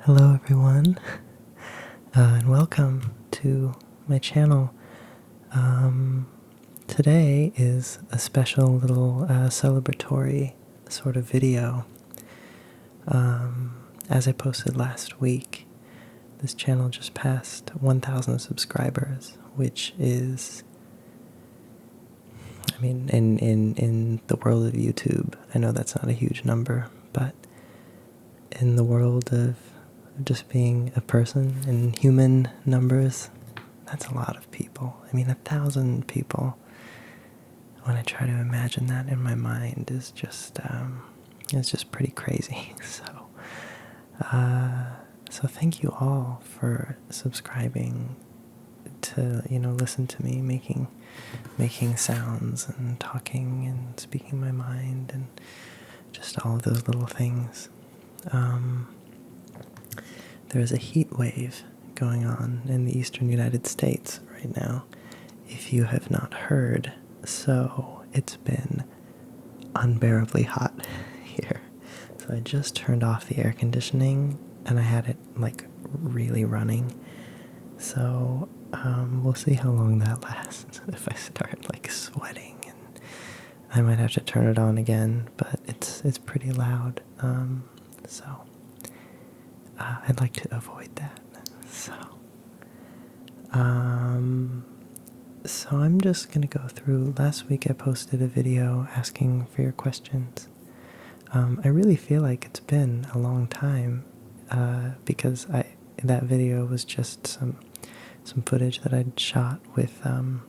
Hello everyone, and welcome to my channel. Today is a special little celebratory sort of video. As I posted last week, this channel just passed 1,000 subscribers, which is, I mean, in the world of YouTube, I know that's not a huge number, but in the world of just being a person in human numbers, that's a lot of people. I mean, 1,000 people, when I try to imagine that in my mind, is just it's just pretty crazy. So thank you all for subscribing to, listen to me making sounds and talking and speaking my mind and just all of those little things. There's a heat wave going on in the eastern United States right now, if you have not heard. So it's been unbearably hot here. So I just turned off the air conditioning and I had it like really running. So we'll see how long that lasts. If I start like sweating, and I might have to turn it on again, but it's pretty loud. So I'd like to avoid that. So I'm just gonna go through. Last week I posted a video asking for your questions. I really feel like it's been a long time because that video was just some footage that I'd shot with some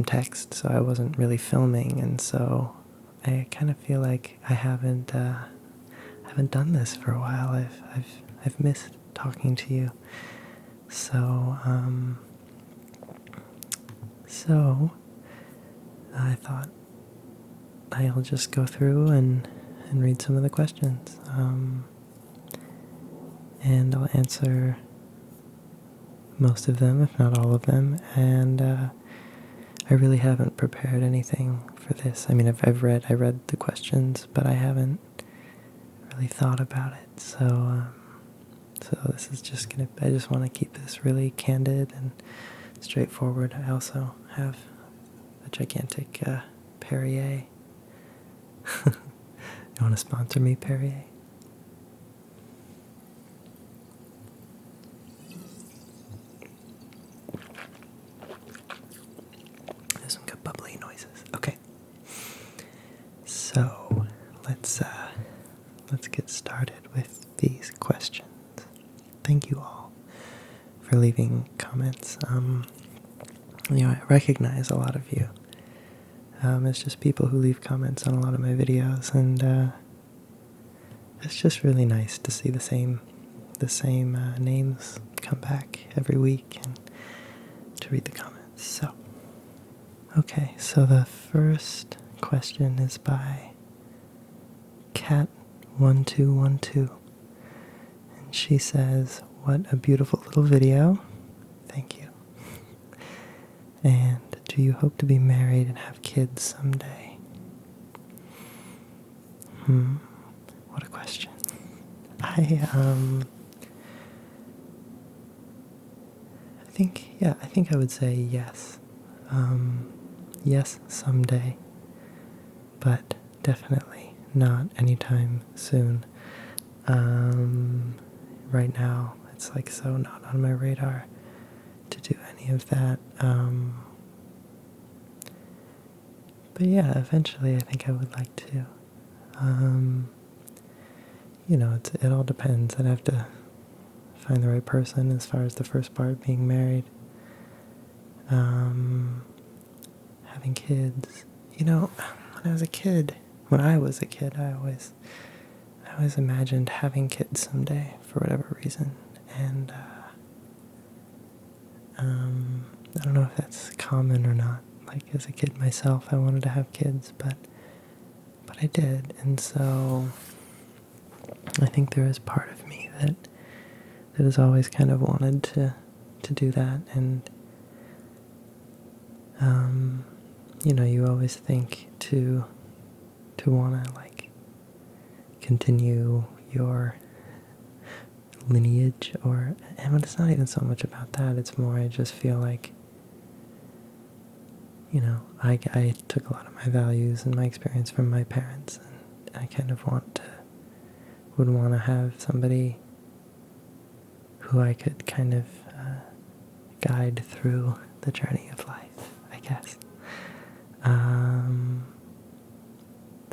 text, so I wasn't really filming, and so I kind of feel like I haven't done this for a while. I've missed talking to you. So I thought I'll just go through and read some of the questions, and I'll answer most of them, if not all of them. And I really haven't prepared anything for this. I mean, I read the questions, but I haven't really thought about it. So this is just I just want to keep this really candid and straightforward. I also have a gigantic Perrier. You want to sponsor me, Perrier? There's some good bubbly noises. Okay. So let's get started with these questions. Thank you all for leaving comments. I recognize a lot of you. It's just people who leave comments on a lot of my videos, and it's just really nice to see the same names come back every week and to read the comments. So, okay, so the first question is by Cat1212. She says, "What a beautiful little video." Thank you. And do you hope to be married and have kids someday? What a question. I think I would say yes. Yes, someday. But definitely not anytime soon. Right now, it's like so not on my radar to do any of that. But yeah, eventually I think I would like to. It all depends. I'd have to find the right person as far as the first part, being married. Having kids. When I was a kid, I always imagined having kids someday for whatever reason, and I don't know if that's common or not. Like, as a kid myself, I wanted to have kids, but I did, and so I think there is part of me that has always kind of wanted to do that. And you always think to want to like continue your lineage, and it's not even so much about that. It's more I just feel like, I took a lot of my values and my experience from my parents, and I kind of would want to have somebody who I could kind of guide through the journey of life, I guess.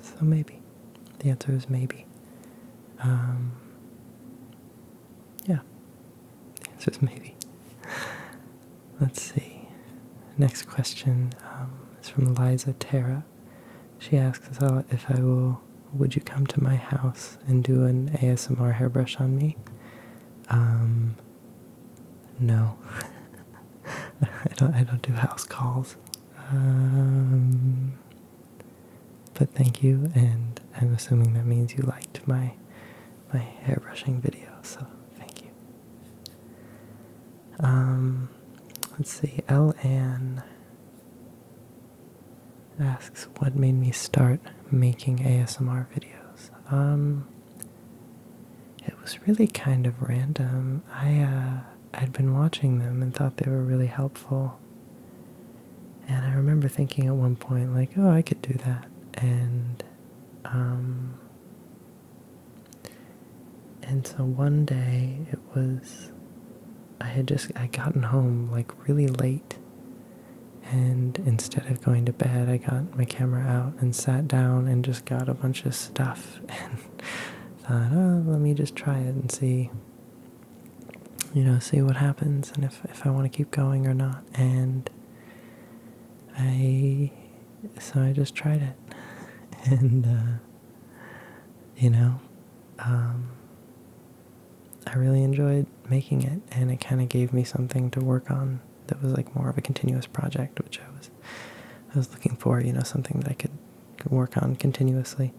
So maybe. The answer is maybe. Yeah. The answer is maybe. Let's see. Next question is from Liza Tara. She asks if would you come to my house and do an ASMR hairbrush on me? No. I don't do house calls. But thank you, and I'm assuming that means you liked my hairbrushing video, so thank you. Let's see, L.Ann asks, what made me start making ASMR videos? It was really kind of random. I'd been watching them and thought they were really helpful. And I remember thinking at one point, like, oh, I could do that. And so one day I'd gotten home like really late, and instead of going to bed, I got my camera out and sat down and just got a bunch of stuff and thought, oh, let me just try it and see what happens, and if I want to keep going or not. And so I just tried it. And, I really enjoyed making it, and it kind of gave me something to work on that was like more of a continuous project, which I was looking for, something that I could work on continuously.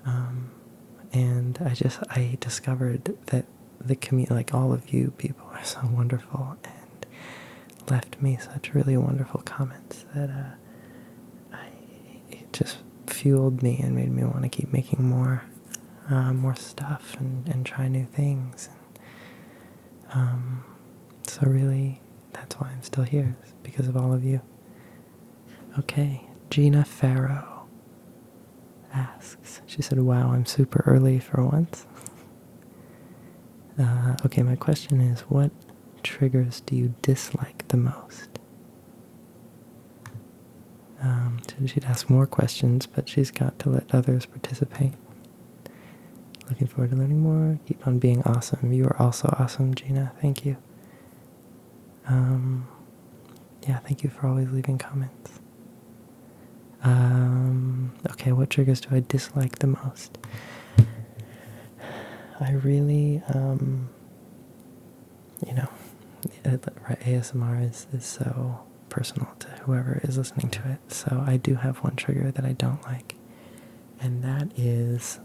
And I discovered that the community, like all of you people, are so wonderful and left me such really wonderful comments that it just fueled me and made me want to keep making more stuff and try new things. So really, that's why I'm still here, is because of all of you. Okay, Gina Farrow asks, she said, wow, I'm super early for once. Okay, my question is, what triggers do you dislike the most? She'd ask more questions, but she's got to let others participate. Looking forward to learning more. Keep on being awesome. You are also awesome, Gina. Thank you. Yeah, thank you for always leaving comments. Okay, what triggers do I dislike the most? I really, ASMR is so personal to whoever is listening to it. So I do have one trigger that I don't like, and that is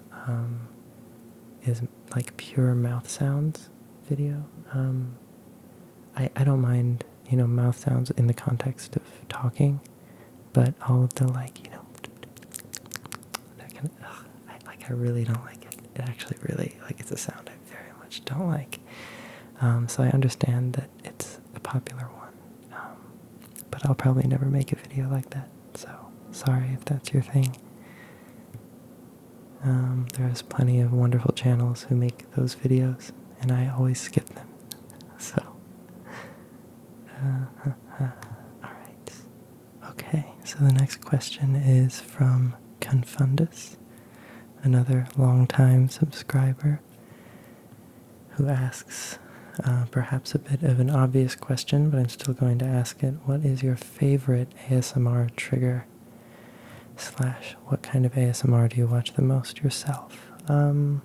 like pure mouth sounds video. I don't mind, mouth sounds in the context of talking, but all of the that kind of, I really don't like it. It actually really, it's a sound I very much don't like. So I understand that it's a popular one, but I'll probably never make a video like that, so sorry if that's your thing. There's plenty of wonderful channels who make those videos, and I always skip them, so alright. Okay, so the next question is from Confundus, another longtime subscriber, who asks perhaps a bit of an obvious question, but I'm still going to ask it. What is your favorite ASMR trigger? / what kind of ASMR do you watch the most yourself? I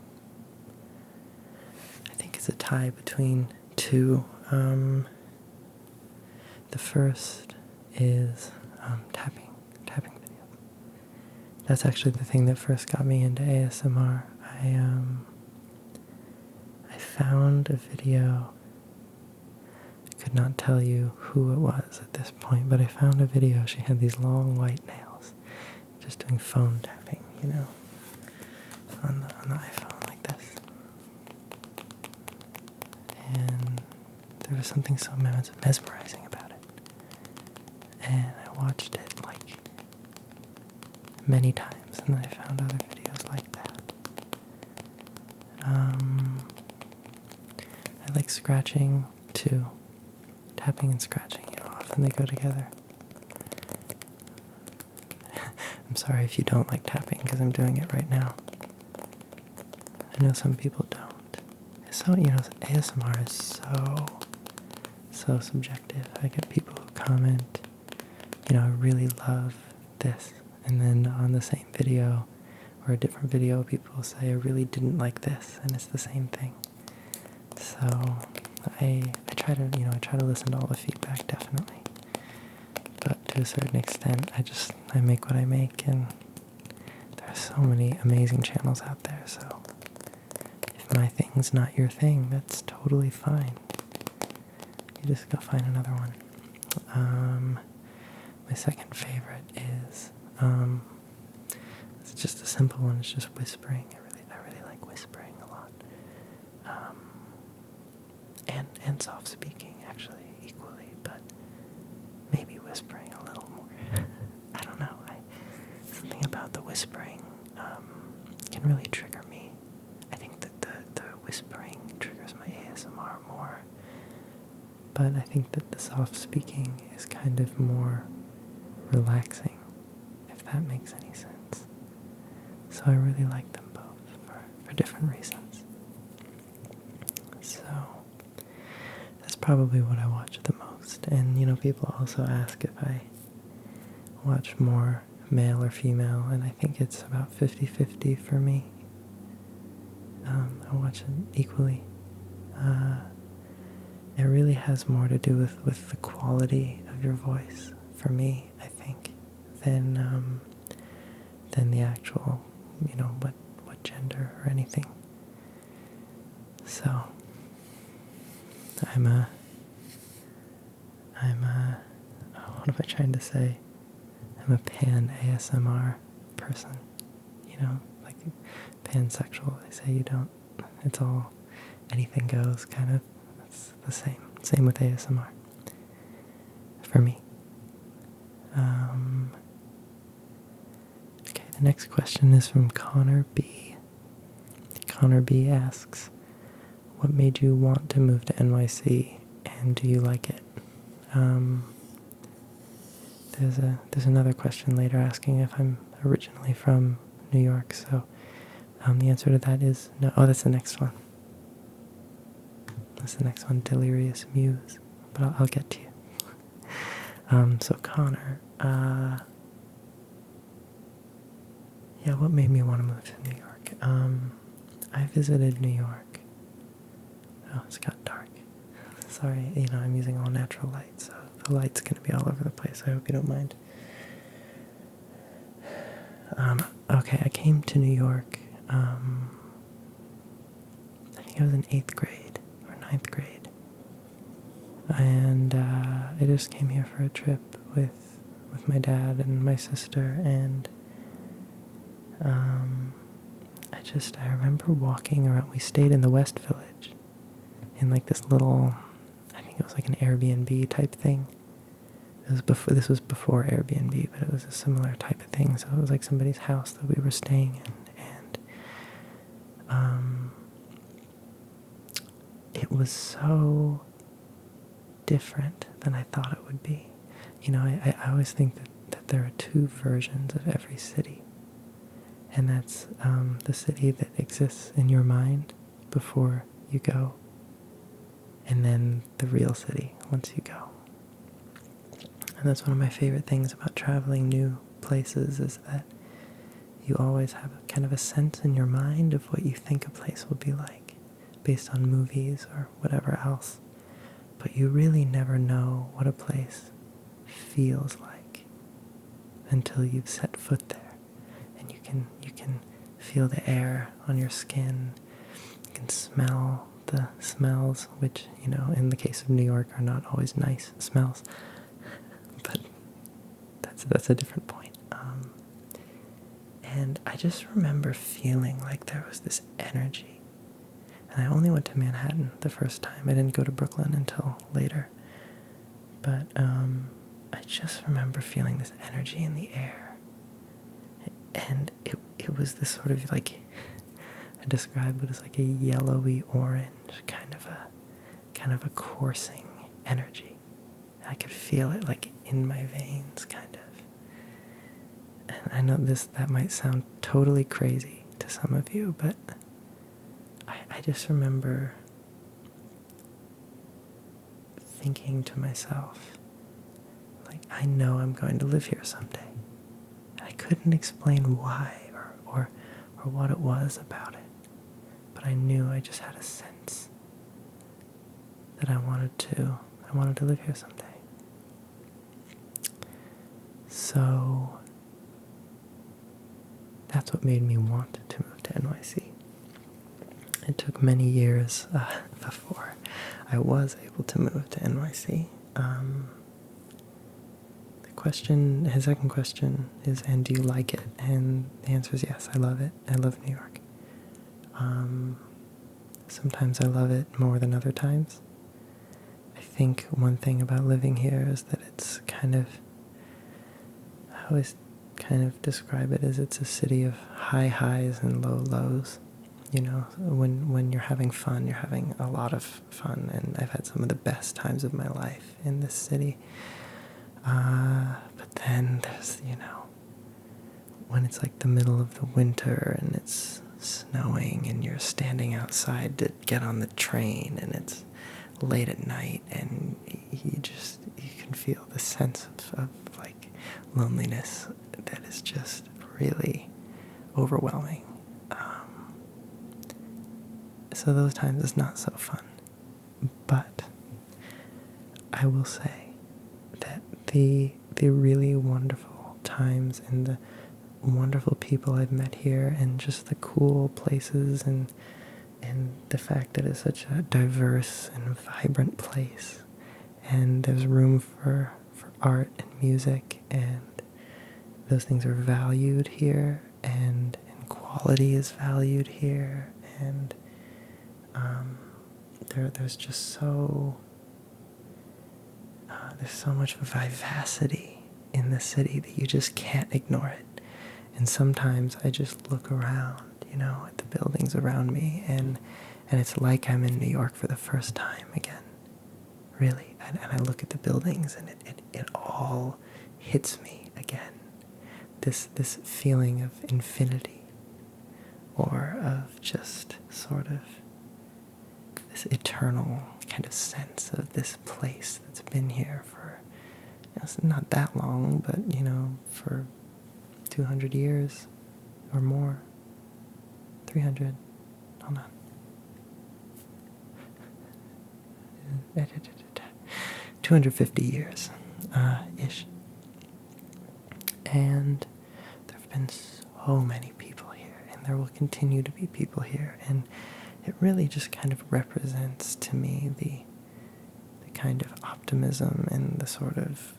think it's a tie between two. The first is tapping videos. That's actually the thing that first got me into ASMR. I found a video. I could not tell you who it was at this point, but I found a video. She had these long white nails, just doing phone tapping, on the iPhone like this. There was something so mesmerizing about it. And I watched it like many times, and then I found other videos like that. I like scratching too. Tapping and scratching, often they go together. I'm sorry if you don't like tapping, because I'm doing it right now. I know some people don't. So, ASMR is so subjective. I get people who comment, I really love this. And then on the same video, or a different video, people will say, I really didn't like this. And it's the same thing. So I try to listen to all the feedback, definitely. But to a certain extent, I make what I make, and there are so many amazing channels out there, so if my thing's not your thing, that's totally fine. You just go find another one. My second favorite is, it's just a simple one, it's just whispering. I really like whispering a lot. And soft speaking, actually, equally, but maybe whispering a little more. I don't know. Something about the whispering can really trigger me. I think that the whispering triggers my ASMR more, but I think that the soft speaking is kind of more relaxing, if that makes any sense. So I really like them both for different reasons. So that's probably what I watch the most. And people also ask if I watch more male or female, and I think it's about 50-50 for me. I watch it equally. It really has more to do with the quality of your voice, for me, I think, than the actual, what gender or anything. So what am I trying to say? I'm a pan ASMR person, like pansexual. They say you don't, it's all anything goes, kind of. It's the same. Same with ASMR. For me. Okay, the next question is from Connor B. Connor B asks, what made you want to move to NYC, and do you like it? There's another question later asking if I'm originally from New York, so the answer to that is no. Oh, that's the next one. That's the next one, Delirious Muse, but I'll get to you. So Connor, yeah, what made me want to move to New York? I visited New York. Oh, it's got dark. Sorry, I'm using all natural light, so the light's going to be all over the place. I hope you don't mind. Okay, I came to New York, I think I was in 8th grade or 9th grade. And I just came here for a trip with my dad and my sister, and I remember walking around. We stayed in the West Village, in like this little, I think it was like an Airbnb type thing. This was before Airbnb, but it was a similar type of thing. So it was like somebody's house that we were staying in, and it was so different than I thought it would be. I always think that there are two versions of every city, and that's the city that exists in your mind before you go, and then the real city once you go. And that's one of my favorite things about traveling new places, is that you always have kind of a sense in your mind of what you think a place will be like, based on movies or whatever else. But you really never know what a place feels like until you've set foot there. And you can feel the air on your skin. You can smell the smells, which, in the case of New York, are not always nice smells. But that's a different point. And I just remember feeling like there was this energy. And I only went to Manhattan the first time. I didn't go to Brooklyn until later. But I just remember feeling this energy in the air. And it was this sort of like, I described it as like a yellowy orange, kind of a coursing energy. I could feel it like in my veins, kind of. And I know that might sound totally crazy to some of you, but I just remember thinking to myself, like, I know I'm going to live here someday. And I couldn't explain why or what it was about it, but I knew, I just had a sense that I wanted to live here someday. So that's what made me want to move to NYC. It took many years before I was able to move to NYC. His second question is, and do you like it? And the answer is yes, I love it. I love New York. Sometimes I love it more than other times. I think one thing about living here is that it's I always kind of describe it as it's a city of high highs and low lows. You know, when you're having fun, you're having a lot of fun, and I've had some of the best times of my life in this city. But then there's, when it's like the middle of the winter and it's snowing and you're standing outside to get on the train and it's late at night and you can feel the sense of like loneliness that is just really overwhelming. So those times it's not so fun. But I will say that the really wonderful times and the wonderful people I've met here and just the cool places and the fact that it's such a diverse and vibrant place and there's room for art and music and those things are valued here and quality is valued here and there's just there's so much vivacity in the city that you just can't ignore it. And sometimes I just look around, at the buildings around me, and it's like I'm in New York for the first time again, really. And I look at the buildings, and it all hits me again. This feeling of infinity, or of just sort of this eternal kind of sense of this place that's been here for, it's not that long, but, for 200 years or more. 300. Hold on. 250 years, ish. And there have been so many people here, and there will continue to be people here, and it really just kind of represents to me the kind of optimism and the sort of,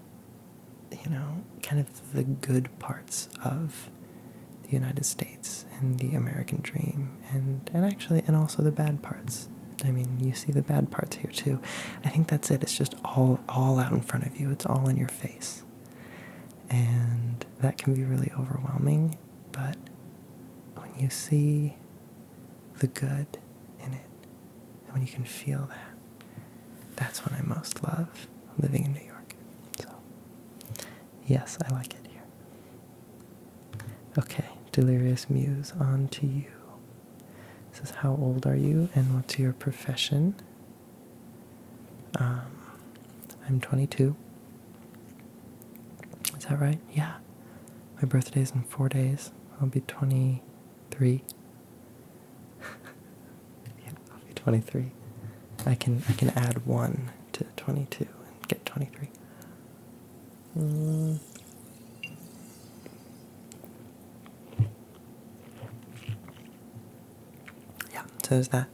kind of the good parts of the United States and the American dream, and also the bad parts. I mean, you see the bad parts here too. I think that's it. It's just all out in front of you. It's all in your face. And that can be really overwhelming, but when you see the good in it, and when you can feel that, that's when I most love living in New York. So, yes, I like it here. Okay, Delirious Muse, on to you. It says, how old are you and what's your profession? I'm 22. Is that right? Yeah. My birthday's in 4 days. I'll be 23. Yeah, I'll be 23. I can add 1 to 22 and get 23. Yeah, so there's that.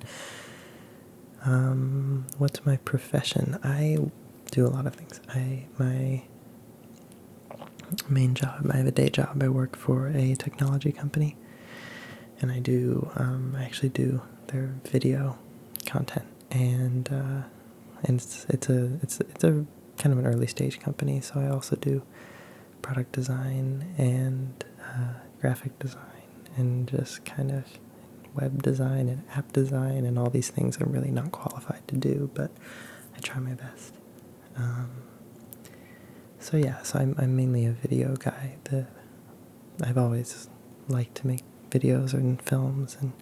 What's my profession? I do a lot of things. My main job, I have a day job. I work for a technology company, and I actually do their video content, and it's a kind of an early stage company. So I also do product design and graphic design and just kind of web design and app design and all these things I'm really not qualified to do, but I try my best. So I'm mainly a video guy. I've always liked to make videos and films and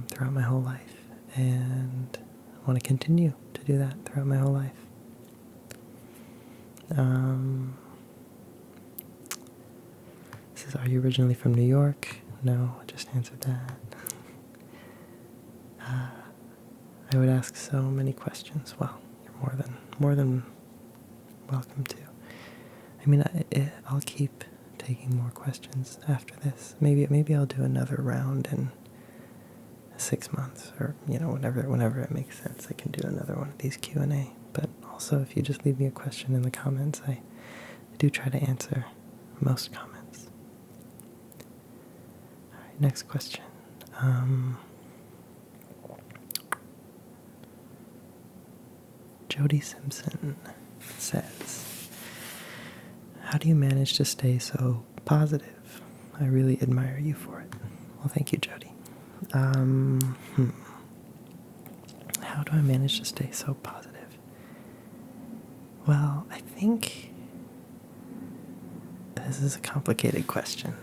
throughout my whole life, and I want to continue to do that throughout my whole life. This is, are you originally from New York? No, I just answered that. I would ask so many questions. Well, you're more than welcome to. I mean, I'll keep taking more questions after this. Maybe I'll do another round in 6 months, or whenever it makes sense. I can do another one of these Q&A. But also, if you just leave me a question in the comments, I do try to answer most comments. All right, next question. Jody Simpson says, how do you manage to stay so positive? I really admire you for it. Well, thank you, Jody. How do I manage to stay so positive? Well, I think this is a complicated question.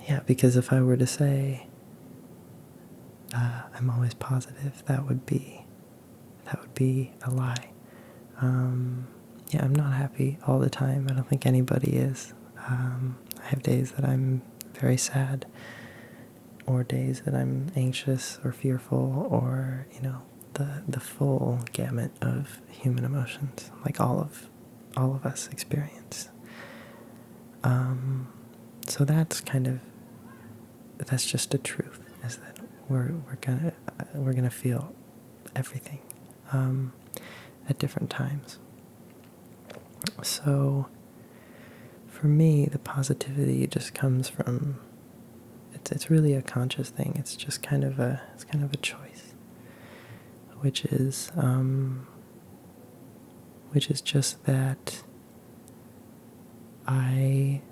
Yeah, because if I were to say I'm always positive, that would be a lie. Yeah, I'm not happy all the time. I don't think anybody is. I have days that I'm very sad, or days that I'm anxious or fearful, or the full gamut of human emotions, like all of us experience. So that's just the truth, is that we're gonna feel everything at different times. So for me, the positivity just comes from, it's really a conscious thing. It's just kind of a choice, which is just that I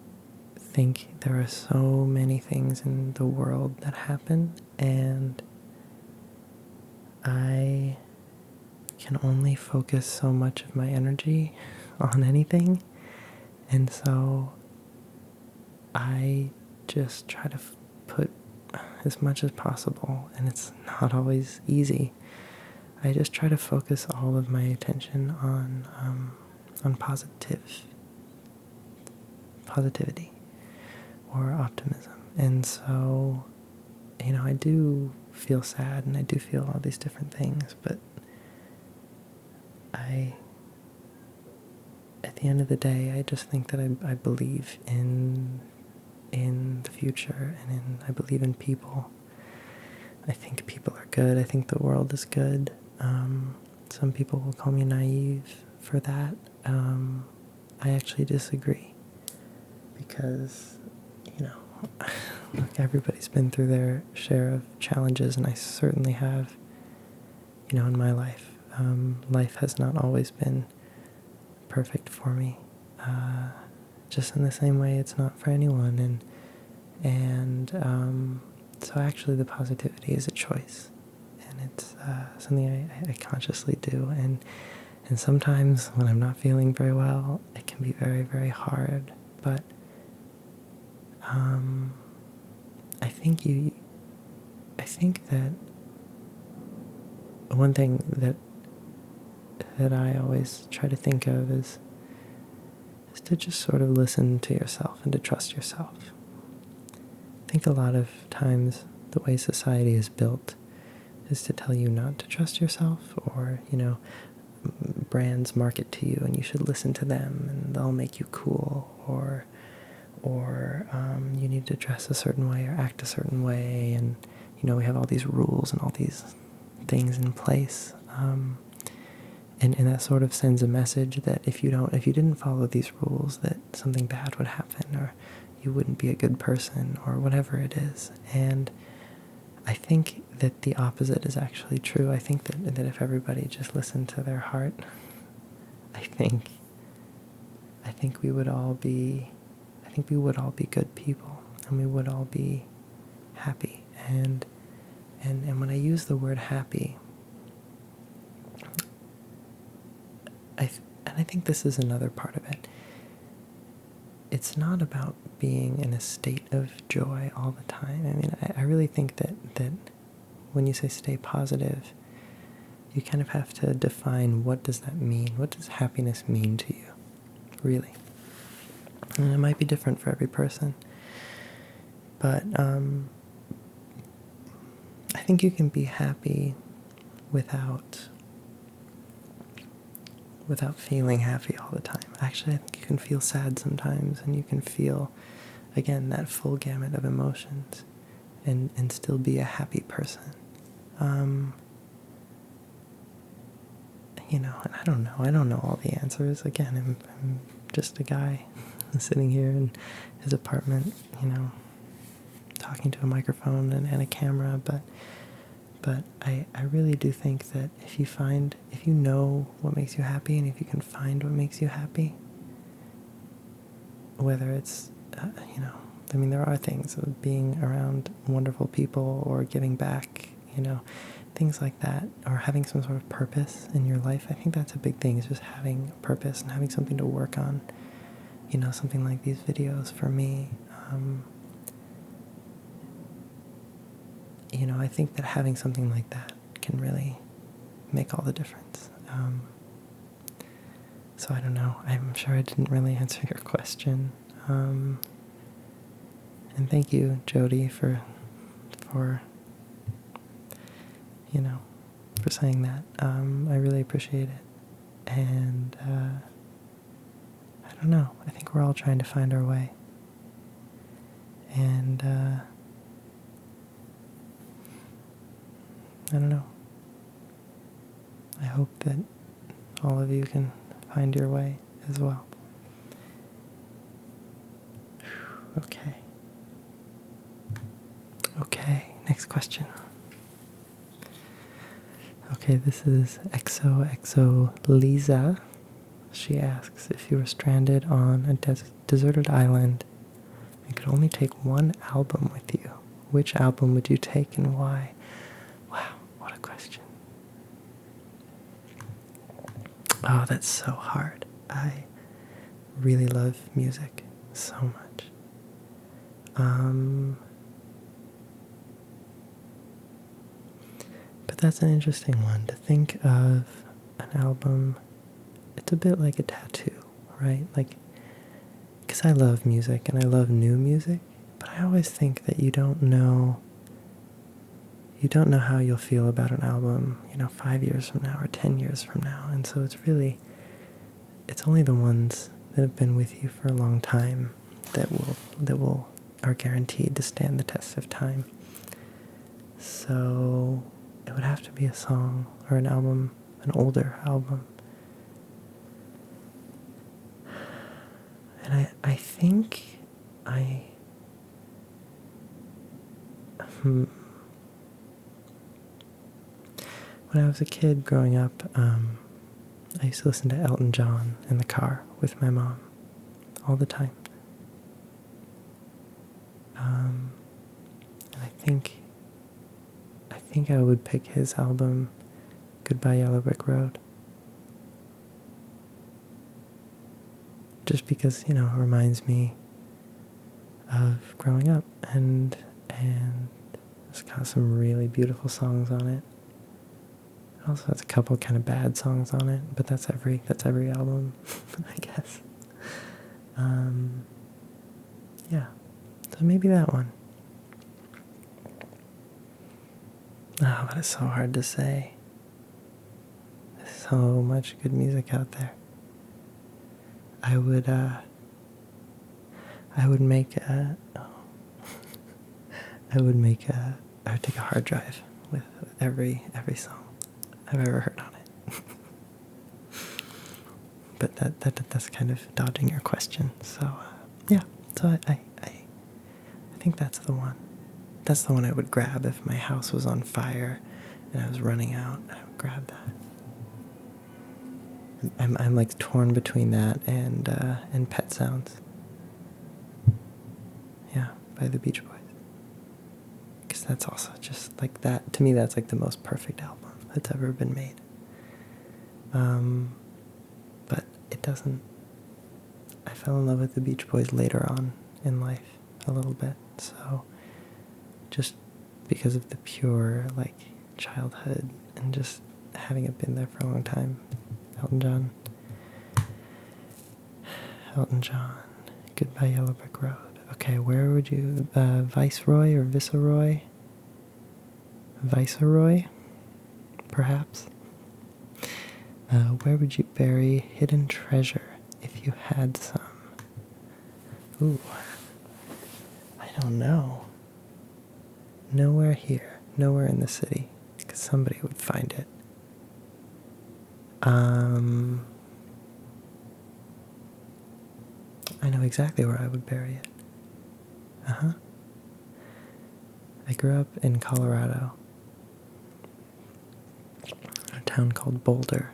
think there are so many things in the world that happen, and I can only focus so much of my energy on anything, and so I just try to put as much as possible, and it's not always easy. I just try to focus all of my attention on positivity or optimism. And so, I do feel sad and I do feel all these different things, but at the end of the day, I just think that I believe in the future, and I believe in people. I think people are good. I think the world is good. Some people will call me naive for that. I actually disagree, because everybody's been through their share of challenges, and I certainly have. In my life, life has not always been perfect for me. Just in the same way, it's not for anyone, and so actually, the positivity is a choice, and it's something I consciously do, and sometimes when I'm not feeling very well, it can be very, very hard, but I think that one thing that I always try to think of is to just sort of listen to yourself and to trust yourself. I think a lot of times the way society is built is to tell you not to trust yourself, or brands market to you and you should listen to them and they'll make you cool, or you need to dress a certain way or act a certain way, and we have all these rules and all these things in place, and that sort of sends a message that if you didn't follow these rules, that something bad would happen, or you wouldn't be a good person, or whatever it is. And I think that the opposite is actually true. I think that if everybody just listened to their heart, I think we would all be good people, and we would all be happy. And when I use the word happy, I think this is another part of it. It's not about being in a state of joy all the time. I mean, I really think that when you say stay positive, you kind of have to define, what does that mean? What does happiness mean to you, really? And it might be different for every person. But I think you can be happy without feeling happy all the time. Actually, I think you can feel sad sometimes, and you can feel, again, that full gamut of emotions, and still be a happy person. And I don't know all the answers. Again, I'm just a guy sitting here in his apartment, talking to a microphone and a camera, but I really do think that if you know what makes you happy, and if you can find what makes you happy, whether it's, there are things of being around wonderful people, or giving back, things like that, or having some sort of purpose in your life. I think that's a big thing, is just having a purpose and having something to work on. Something like these videos for me. I think that having something like that can really make all the difference. So I don't know. I'm sure I didn't really answer your question. And thank you, Jody, for saying that. I really appreciate it. And I don't know. I think we're all trying to find our way. And I don't know. I hope that all of you can find your way as well. Okay, next question. Okay, this is XOXO Lisa. She asks, if you were stranded on a deserted island and could only take one album with you, which album would you take and why? Wow, what a question. Oh, that's so hard. I really love music so much. But that's an interesting one, to think of an album. It's a bit like a tattoo, right? Because I love music and I love new music, but I always think that you don't know how you'll feel about an album, 5 years from now or 10 years from now. And so it's only the ones that have been with you for a long time that are guaranteed to stand the test of time. So it would have to be a song or an album, an older album. And I think when I was a kid growing up, I used to listen to Elton John in the car with my mom all the time. And I think I would pick his album, Goodbye Yellow Brick Road. Just because, it reminds me of growing up, and it's got some really beautiful songs on it. It also has a couple kind of bad songs on it, but that's every album, I guess. Yeah, so maybe that one. Oh, but it's so hard to say. There's so much good music out there. I would take a hard drive with every song I've ever heard on it. But that's kind of dodging your question. So yeah. So I think that's the one. That's the one I would grab if my house was on fire and I was running out. I would grab that. I'm like torn between that and Pet Sounds. Yeah, by the Beach Boys. Because that's also just like that. To me, that's like the most perfect album that's ever been made. But it doesn't. I fell in love with the Beach Boys later on in life a little bit. So just because of the pure like childhood and just having it been there for a long time. Elton John. Elton John. Goodbye Yellow Brick Road. Okay, where would you... Viceroy or Viceroy? Viceroy? Perhaps? Where would you bury hidden treasure if you had some? Ooh. I don't know. Nowhere here. Nowhere in the city. Because somebody would find it. I know exactly where I would bury it. I grew up in Colorado, a town called Boulder,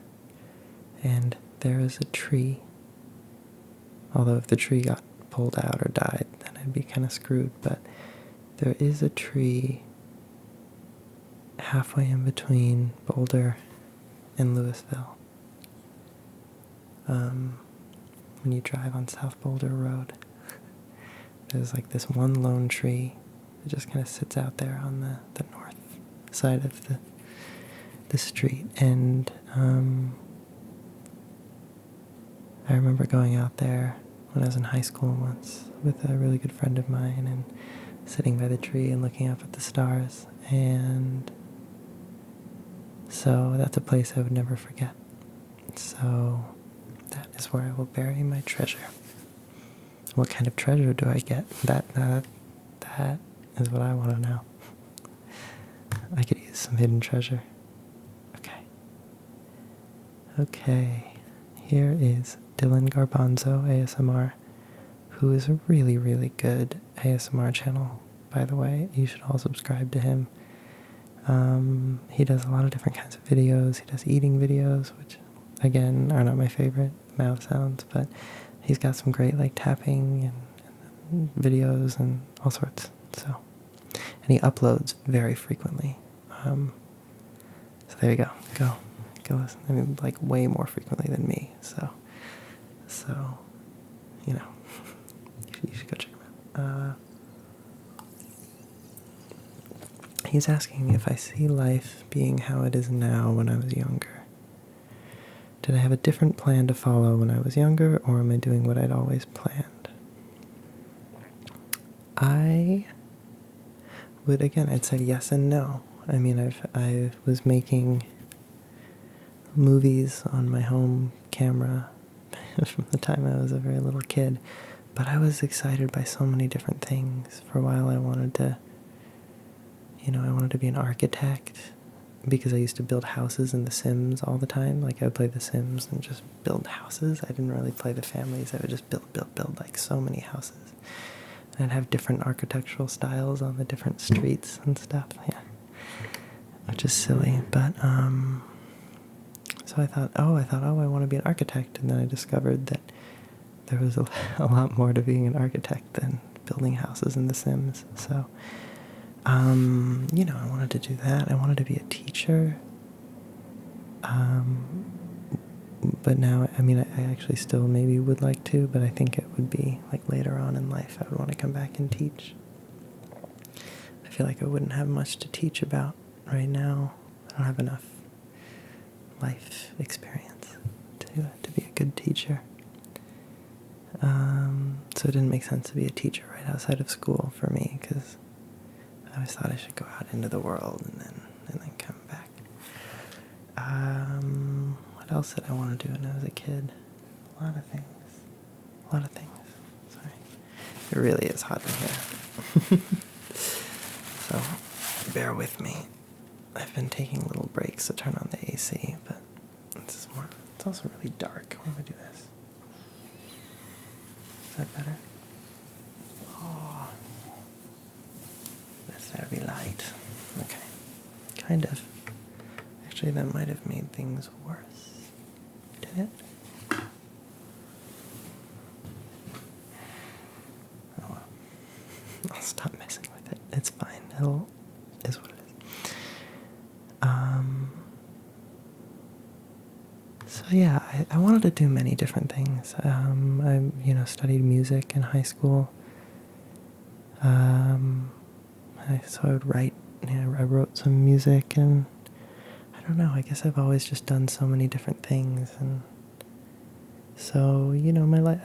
and there is a tree. Although if the tree got pulled out or died, then I'd be kind of screwed, but there is a tree halfway in between Boulder and Louisville. When you drive on South Boulder Road, there's like this one lone tree that just kind of sits out there on the north side of the street. And I remember going out there when I was in high school once with a really good friend of mine and sitting by the tree and looking up at the stars. And so that's a place I would never forget. So that is where I will bury my treasure. What kind of treasure do I get? That is what I want to know. I could use some hidden treasure. Okay. Here is Dylan Garbanzo ASMR, who is a really, really good ASMR channel, by the way. You should all subscribe to him. He does a lot of different kinds of videos. He does eating videos, which, again, are not my favorite mouth sounds, but he's got some great, like, tapping and videos and all sorts. So, and he uploads very frequently. So there you go. Go listen. I mean, like, way more frequently than me. So, you know, you should go check him out. He's asking me if I see life being how it is now when I was younger. Did I have a different plan to follow when I was younger, or am I doing what I'd always planned? I would, again, I'd say yes and no. I mean, I was making movies on my home camera from the time I was a very little kid, but I was excited by so many different things. For a while I wanted to be an architect because I used to build houses in The Sims all the time. Like, I would play The Sims and just build houses. I didn't really play the families. I would just build like so many houses. And I'd have different architectural styles on the different streets and stuff. Yeah. Which is silly, but so I thought, I want to be an architect, and then I discovered that there was a lot more to being an architect than building houses in The Sims. So, I wanted to do that. I wanted to be a teacher. But now, I mean, I actually still maybe would like to, but I think it would be like later on in life I would want to come back and teach. I feel like I wouldn't have much to teach about right now. I don't have enough life experience to be a good teacher. So it didn't make sense to be a teacher right outside of school for me, because I always thought I should go out into the world and then come back. What else did I want to do when I was a kid? A lot of things. Sorry. It really is hot in here. So, bear with me. I've been taking little breaks to turn on the AC, but it's also really dark when we do this. Is that better? Oh. Very light. Okay. Kind of. Actually, that might have made things worse. Did it? Oh well. I'll stop messing with it. It's fine. Is what it is. So yeah, I wanted to do many different things. I studied music in high school. So I would write. I wrote some music, and I don't know. I guess I've always just done so many different things, and so my life.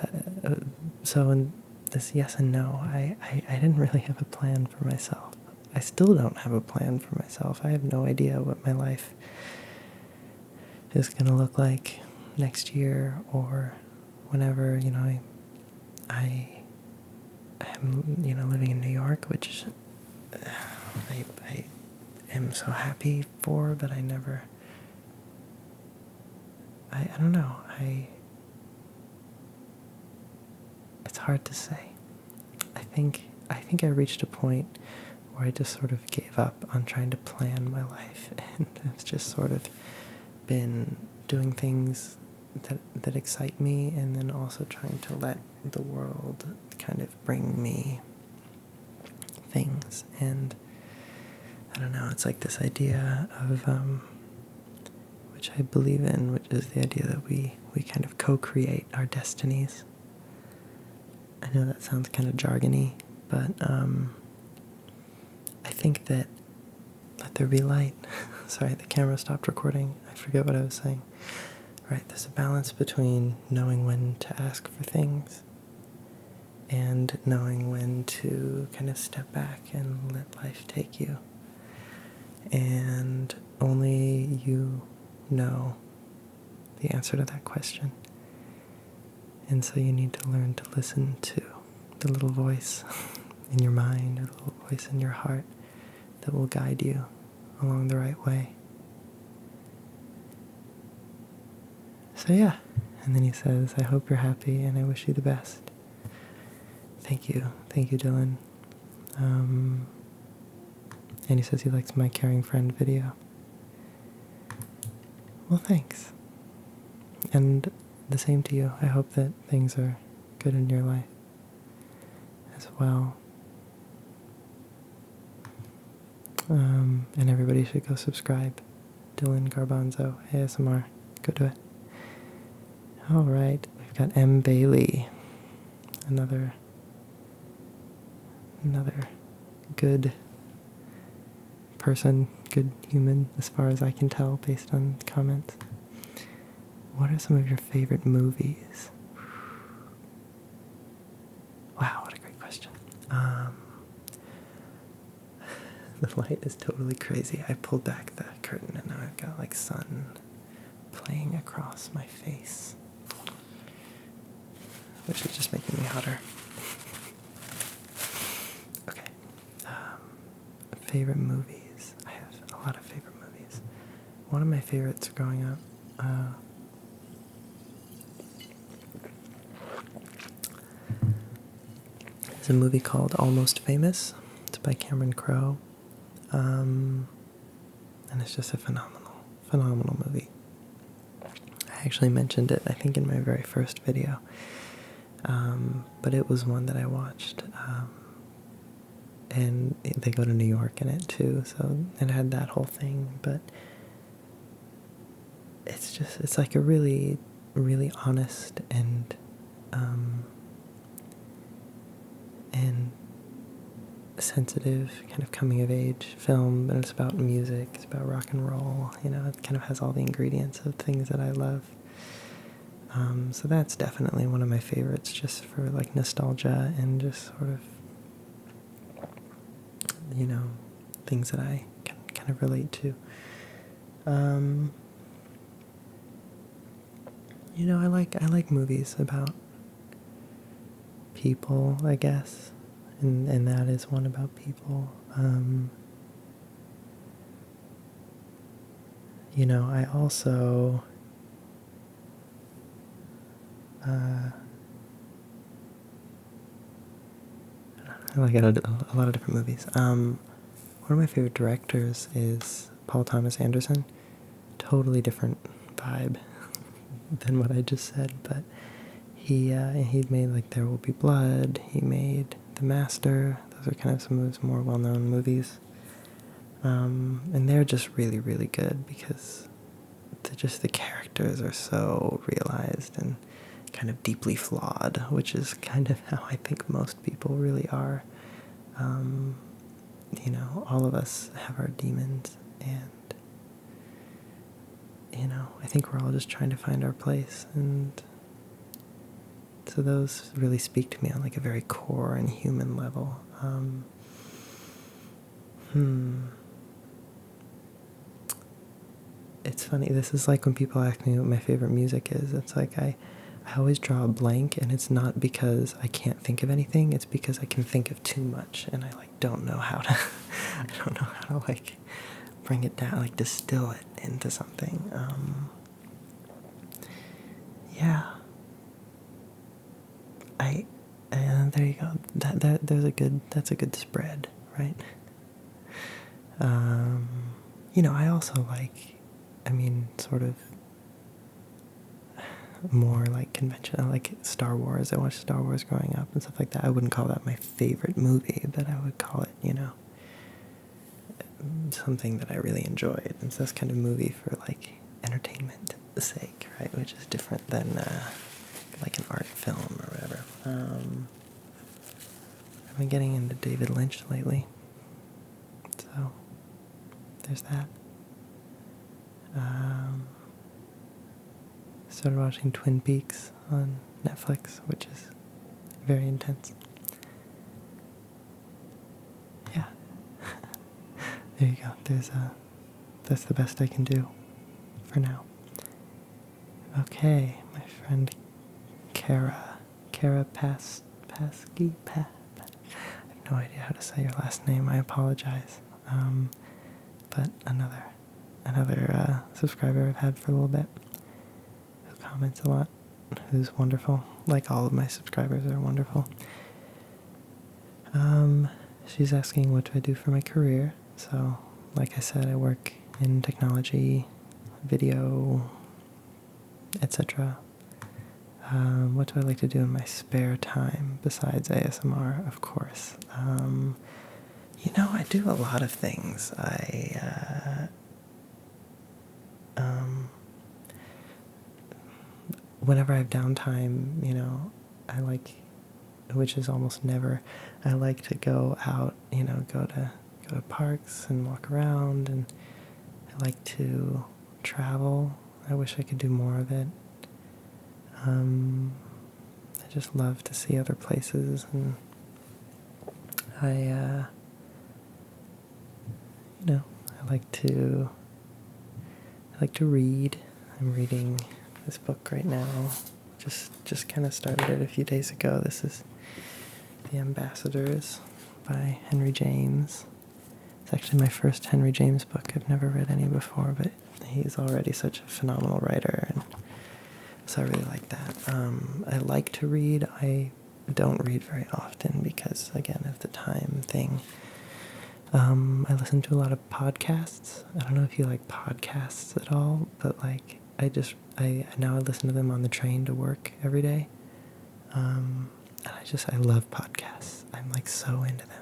So in this yes and no, I didn't really have a plan for myself. I still don't have a plan for myself. I have no idea what my life is going to look like next year or whenever. I am living in New York, which I am so happy for, but I don't know. It's hard to say. I think I reached a point where I just sort of gave up on trying to plan my life, and it's just sort of been doing things that excite me, and then also trying to let the world kind of bring me things. And I don't know, it's like this idea of which I believe in, which is the idea that we kind of co-create our destinies. I know that sounds kind of jargony, but I think that let there be light. Sorry, the camera stopped recording. I forget what I was saying. Right, there's a balance between knowing when to ask for things and knowing when to kind of step back and let life take you. And only you know the answer to that question. And so you need to learn to listen to the little voice in your mind, or the little voice in your heart that will guide you along the right way. So yeah, and then he says, I hope you're happy and I wish you the best. Thank you, Dylan. And he says he likes my caring friend video. Well, thanks. And the same to you. I hope that things are good in your life as well. And everybody should go subscribe. Dylan Garbanzo ASMR. Go do it. Alright, we've got M. Bailey. Another good person, good human, as far as I can tell based on comments. What are some of your favorite movies? Wow, what a great question. The light is totally crazy. I pulled back the curtain and now I've got like sun playing across my face, which is just making me hotter. Okay. Favorite movies. I have a lot of favorite movies. One of my favorites growing up is a movie called Almost Famous. It's by Cameron Crowe. And it's just a phenomenal movie. I actually mentioned it, I think, in my very first video. But it was one that I watched. And they go to New York in it too, so it had that whole thing. But it's like a really, really honest and sensitive kind of coming of age film, and it's about music, it's about rock and roll, it kind of has all the ingredients of things that I love. So that's definitely one of my favorites, just for like nostalgia and just sort of, things that I can kind of relate to. I like movies about people, I guess. And that is one about people. I also I like a lot of different movies. One of my favorite directors is Paul Thomas Anderson. Totally different vibe than what I just said, but he made like There Will Be Blood. He made The Master. Those are kind of some of his more well-known movies, and they're just really, really good because the characters are so realized and kind of deeply flawed, which is kind of how I think most people really are. All of us have our demons, and I think we're all just trying to find our place, and so those really speak to me on like a very core and human level. It's funny, this is like when people ask me what my favorite music is, it's like I always draw a blank, and it's not because I can't think of anything, it's because I can think of too much, and I like don't know how to I don't know how to like bring it down, like distill it into something. Yeah. There you go. That's a good spread, right? I also like, sort of more like conventional, like Star Wars. I watched Star Wars growing up and stuff like that. I wouldn't call that my favorite movie, but I would call it, something that I really enjoyed. And so that's kind of movie for like entertainment sake, right? Which is different than like an art film or whatever. I've been getting into David Lynch lately, so there's that. Started watching Twin Peaks on Netflix, which is very intense. Yeah. There you go. That's the best I can do for now. Okay, my friend Kara Pasky. I have no idea how to say your last name. I apologize. But another subscriber I've had for a little bit, who comments a lot, who's wonderful. Like all of my subscribers are wonderful. She's asking what do I do for my career. So, like I said, I work in technology, video, etc. What do I like to do in my spare time besides ASMR, of course? I do a lot of things. Whenever I have downtime, I like, which is almost never, I like to go out, go to parks and walk around, and I like to travel. I wish I could do more of it. I just love to see other places, and I like to read. I'm reading this book right now. Just kind of started it a few days ago. This is The Ambassadors by Henry James. It's actually my first Henry James book. I've never read any before, but he's already such a phenomenal writer, and so I really like that. I like to read. I don't read very often because, again, of the time thing. I listen to a lot of podcasts. I don't know if you like podcasts at all, but like I now listen to them on the train to work every day. And I love podcasts. I'm like so into them.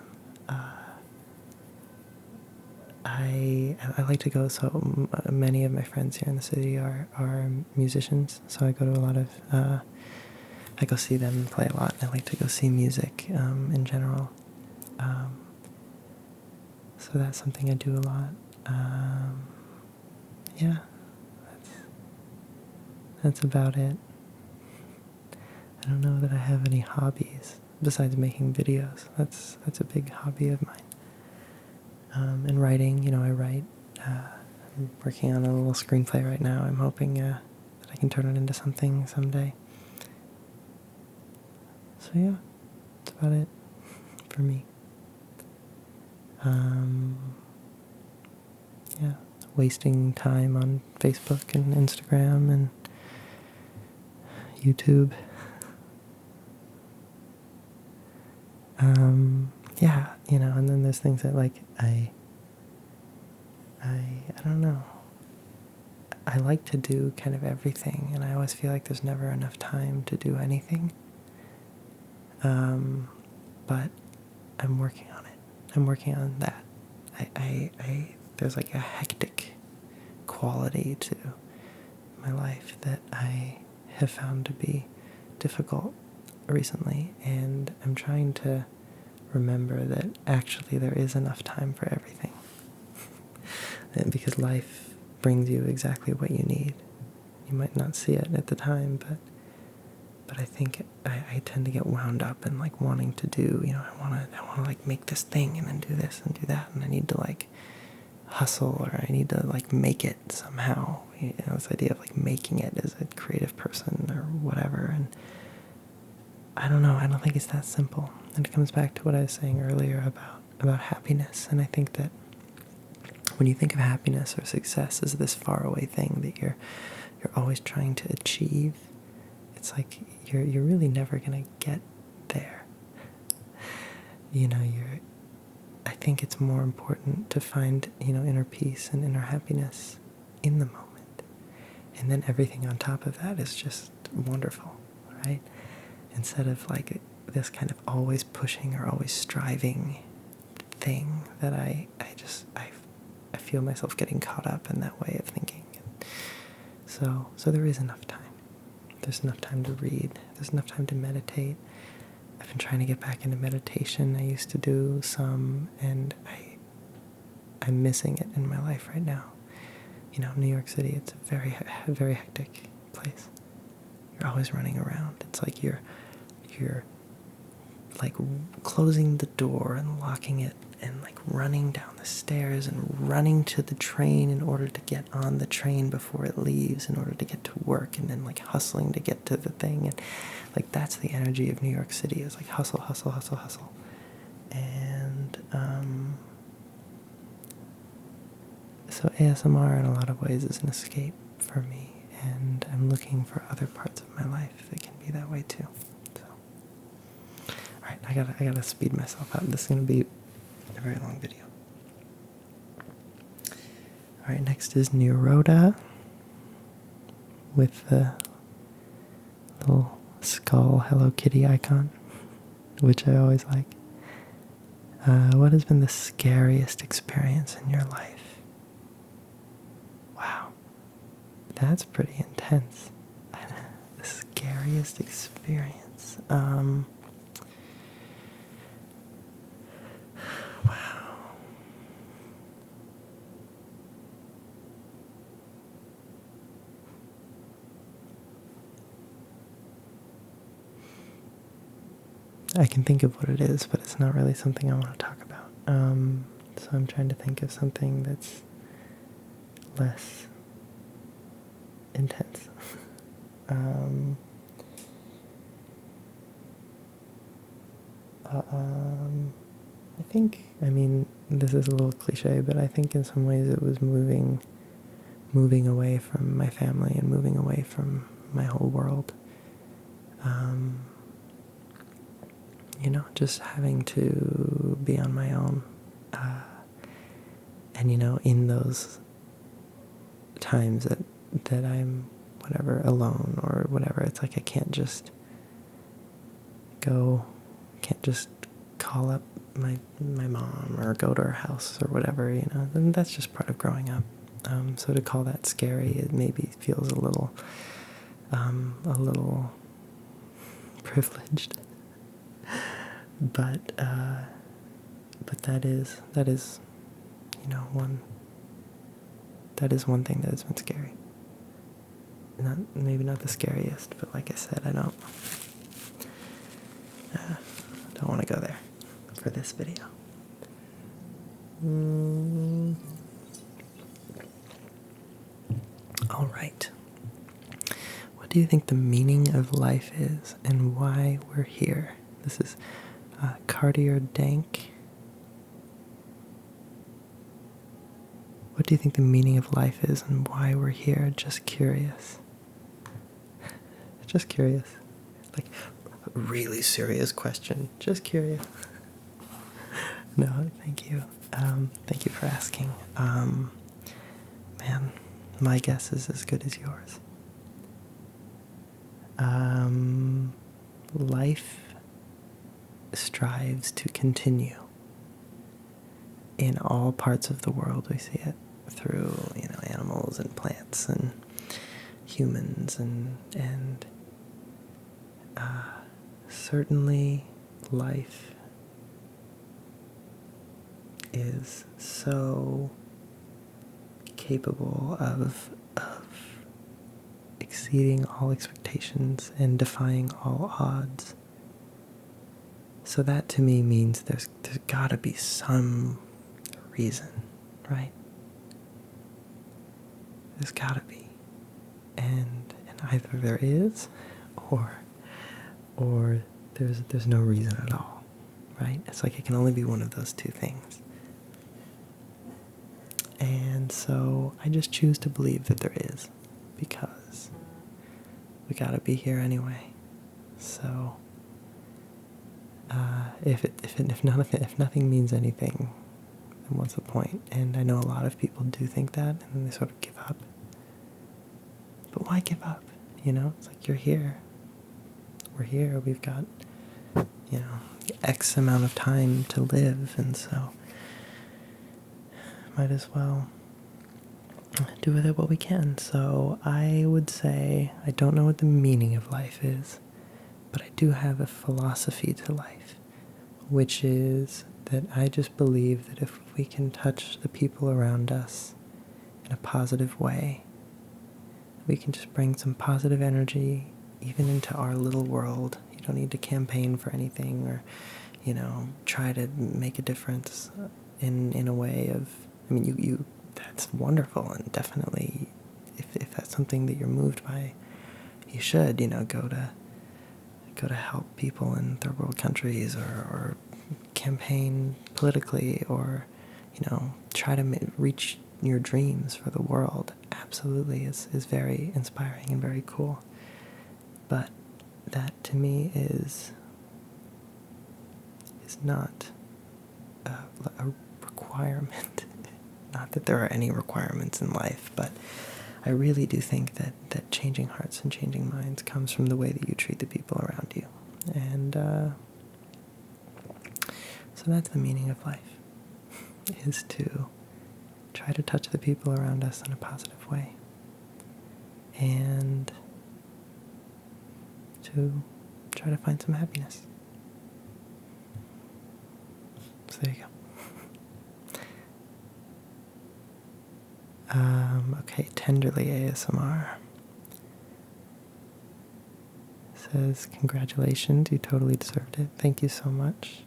I like to go, so many of my friends here in the city are musicians, so I go to a lot of, I go see them play a lot, and I like to go see music in general. So that's something I do a lot. Yeah, that's about it. I don't know that I have any hobbies besides making videos. That's a big hobby of mine. And writing, I write. I'm working on a little screenplay right now. I'm hoping that I can turn it into something someday. So yeah, that's about it for me. Yeah, wasting time on Facebook and Instagram and YouTube. Yeah, and then there's things that like I I don't know. I like to do kind of everything, and I always feel like there's never enough time to do anything. But I'm working on it. I'm working on that. There's like a hectic quality to my life that I have found to be difficult recently, and I'm trying to remember that actually there is enough time for everything. And because life brings you exactly what you need. You might not see it at the time, but I think I tend to get wound up in like wanting to do, I wanna like make this thing and then do this and do that, and I need to like hustle, or I need to like make it somehow. This idea of like making it as a creative person or whatever, and I don't know, I don't think it's that simple. And it comes back to what I was saying earlier about happiness, and I think that when you think of happiness or success as this faraway thing that you're always trying to achieve, it's like you're really never gonna get there. I think it's more important to find, inner peace and inner happiness in the moment. And then everything on top of that is just wonderful, right? Instead of like this kind of always pushing or always striving thing that I feel myself getting caught up in that way of thinking. So there is enough time. There's enough time to read. There's enough time to meditate. I've been trying to get back into meditation. I used to do some, and I'm missing it in my life right now. New York City, it's a very, very hectic place. You're always running around. It's like you're like closing the door and locking it, and like running down the stairs and running to the train in order to get on the train before it leaves in order to get to work, and then like hustling to get to the thing. And like that's the energy of New York City, is like hustle, hustle, hustle, hustle. And so ASMR in a lot of ways is an escape for me, and I'm looking for other parts of my life that can be that way too. So alright, I gotta speed myself up. This is gonna be a very long video. Alright, next is Neuroda with the little skull Hello Kitty icon, which I always like. What has been the scariest experience in your life? Wow, that's pretty intense. The scariest experience. Wow. I can think of what it is, but it's not really something I want to talk about. So I'm trying to think of something that's less intense. I mean, this is a little cliche, but I think in some ways it was moving away from my family and moving away from my whole world. Just having to be on my own. And, in those times that I'm, whatever, alone or whatever, it's like I can't just call up my mom or go to her house or whatever, and that's just part of growing up. So to call that scary, it maybe feels a little privileged. But that is one thing that has been scary. Maybe not the scariest, but like I said, I don't want to go there for this video. All right. What do you think the meaning of life is and why we're here? This is Cartier Dank. What do you think the meaning of life is and why we're here? Just curious. Just curious. Like, a really serious question. Just curious. No, thank you. Thank you for asking. man, my guess is as good as yours. Life strives to continue in all parts of the world. We see it through, animals and plants and humans and certainly life is so capable of exceeding all expectations and defying all odds. So that to me means there's gotta be some reason, right? There's gotta be. And either there is or there's no reason at all, right? It's like it can only be one of those two things. And so I just choose to believe that there is, because we gotta be here anyway. So if nothing means anything, then what's the point? And I know a lot of people do think that, and then they sort of give up. But why give up? It's like you're here. We're here. We've got, X amount of time to live, and so might as well do with it what we can. So I would say I don't know what the meaning of life is, but I do have a philosophy to life, which is that I just believe that if we can touch the people around us in a positive way, we can just bring some positive energy even into our little world. You don't need to campaign for anything or, try to make a difference in a way of, you that's wonderful, and definitely if that's something that you're moved by, you should, go to help people in third world countries or campaign politically or, try to reach your dreams for the world. Absolutely is very inspiring and very cool. But that to me is not a requirement. Not that there are any requirements in life, but I really do think that changing hearts and changing minds comes from the way that you treat the people around you. And so that's the meaning of life, is to try to touch the people around us in a positive way. And to try to find some happiness. So there you go. Okay, Tenderly ASMR says, congratulations, you totally deserved it. Thank you so much.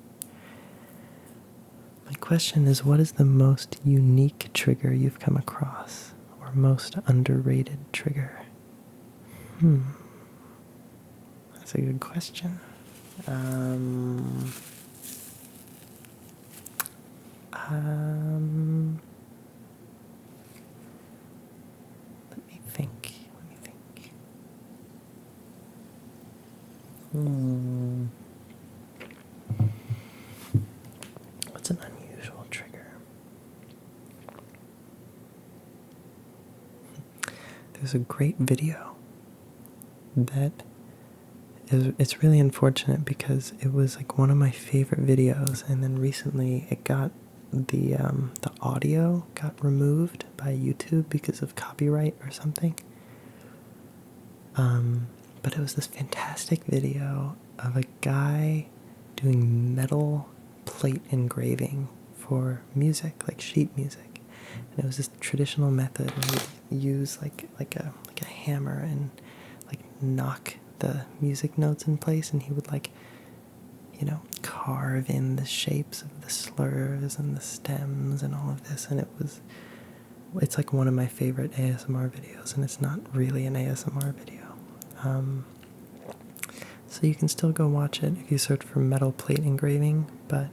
My question is, what is the most unique trigger you've come across, or most underrated trigger? That's a good question. Let me think. What's an unusual trigger? There's a great video that it's really unfortunate because it was like one of my favorite videos, and then recently it got the audio got removed by YouTube because of copyright or something. But it was this fantastic video of a guy doing metal plate engraving for music, like sheet music. And it was this traditional method where you use like a hammer and like knock the music notes in place, and he would carve in the shapes of the slurs and the stems and all of this. And it's like one of my favorite ASMR videos, and it's not really an ASMR video. So you can still go watch it if you search for metal plate engraving, but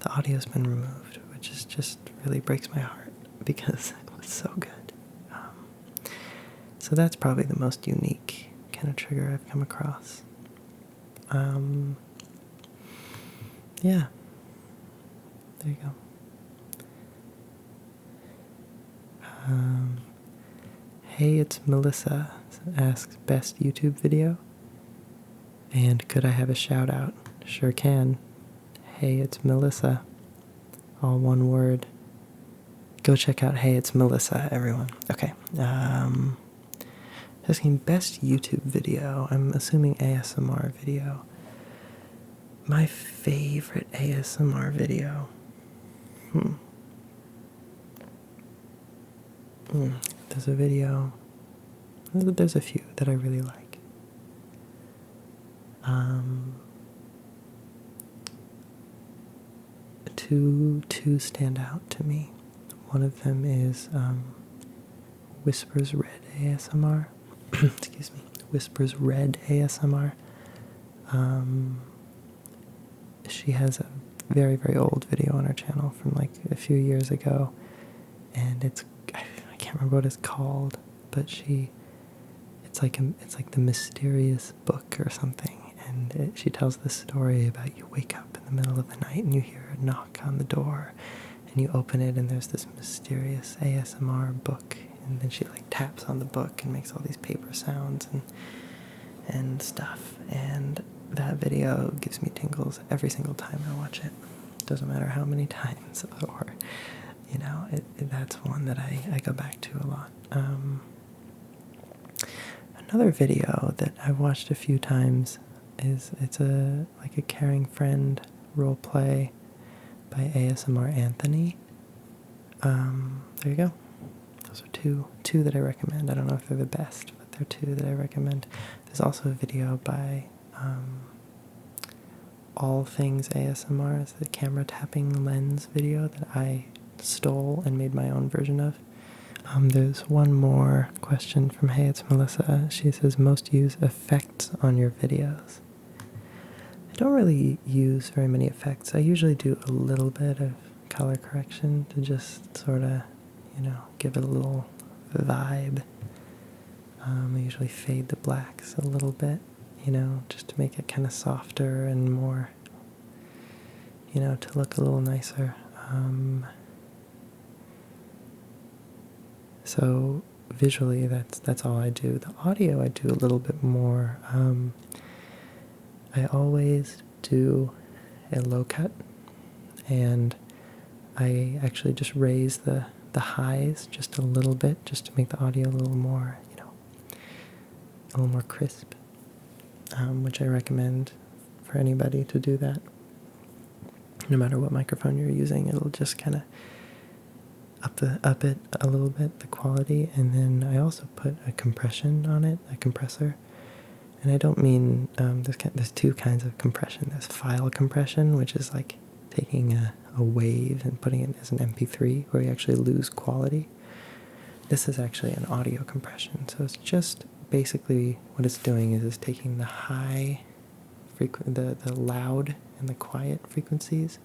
the audio's been removed, which is just really breaks my heart because it was so good. So that's probably the most unique kind of trigger I've come across. Yeah. There you go. Hey, it's Melissa asks best YouTube video. And could I have a shout out? Sure can. Hey, it's Melissa. All one word. Go check out Hey, it's Melissa, everyone. Okay. Asking best YouTube video. I'm assuming ASMR video. My favorite ASMR video. There's a video. There's a few that I really like. Two stand out to me. One of them is Whispers Red ASMR. Excuse me. Whispers Red ASMR. She has a very, very old video on her channel from like a few years ago, and I can't remember what it's called, but it's like the mysterious book or something, and she tells the story about you wake up in the middle of the night and you hear a knock on the door, and you open it and there's this mysterious ASMR book, and then she like taps on the book and makes all these paper sounds and stuff, and that video gives me tingles every single time I watch it. Doesn't matter how many times, or that's one that I go back to a lot. Another video that I've watched a few times is a caring friend role play by ASMR Anthony. There you go. Those are two that I recommend. I don't know if they're the best, but they're two that I recommend. There's also a video by All Things ASMR. It's the camera tapping lens video that I stole and made my own version of. There's one more question from Hey, it's Melissa. She says, most use effects on your videos. I don't really use very many effects. I usually do a little bit of color correction to just sort of, give it a little vibe. I usually fade the blacks a little bit, just to make it kind of softer and more, to look a little nicer. So visually, that's all I do. The audio, I do a little bit more. I always do a low cut, and I actually just raise the highs just a little bit, just to make the audio a little more, a little more crisp, which I recommend for anybody to do that. No matter what microphone you're using, it'll just kind of up it a little bit, the quality. And then I also put a compression on it, a compressor. And I don't mean, there's two kinds of compression. There's file compression, which is like taking a wave and putting it as an MP3, where you actually lose quality. This is actually an audio compression. So it's just basically what it's doing is it's taking the high the loud and the quiet frequencies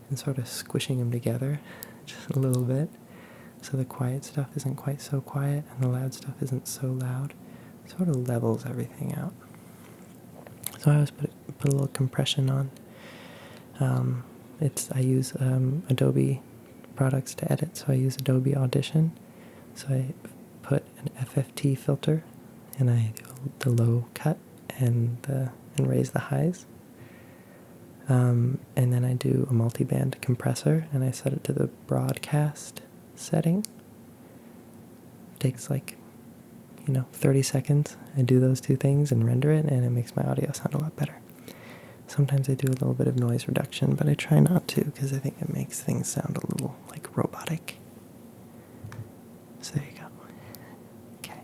and sort of squishing them together just a little bit, so the quiet stuff isn't quite so quiet and the loud stuff isn't so loud. It sort of levels everything out. So I always put a little compression on. I use Adobe products to edit, so I use Adobe Audition. So I put an FFT filter, and I do the low cut and raise the highs. And then I do a multiband compressor, and I set it to the broadcast setting. It takes 30 seconds. I do those two things and render it, and it makes my audio sound a lot better. Sometimes I do a little bit of noise reduction, but I try not to, because I think it makes things sound a little robotic. So there you go. Okay.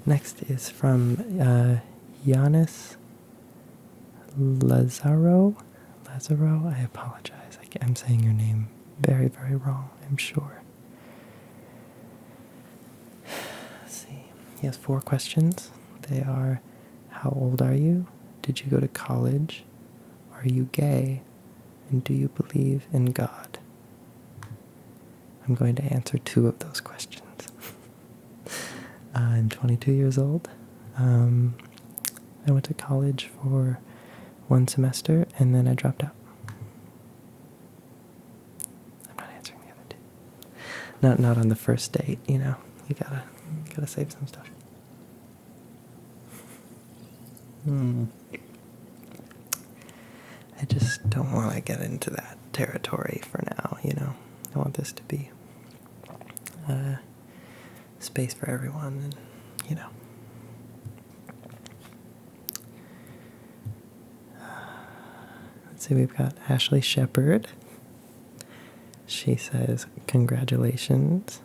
Next is from Giannis Lazaro. I apologize. I'm saying your name very, very wrong, I'm sure. Let's see. He has 4 questions. They are, how old are you? Did you go to college? Are you gay? And do you believe in God? I'm going to answer 2 of those questions. I'm 22 years old. I went to college for 1 semester, and then I dropped out. I'm not answering the other 2. Not on the first date, you gotta Gotta save some stuff. I just don't want to get into that territory for now, you know. I want this to be space for everyone, and, you know. Let's see, we've got Ashley Shepherd. She says, congratulations,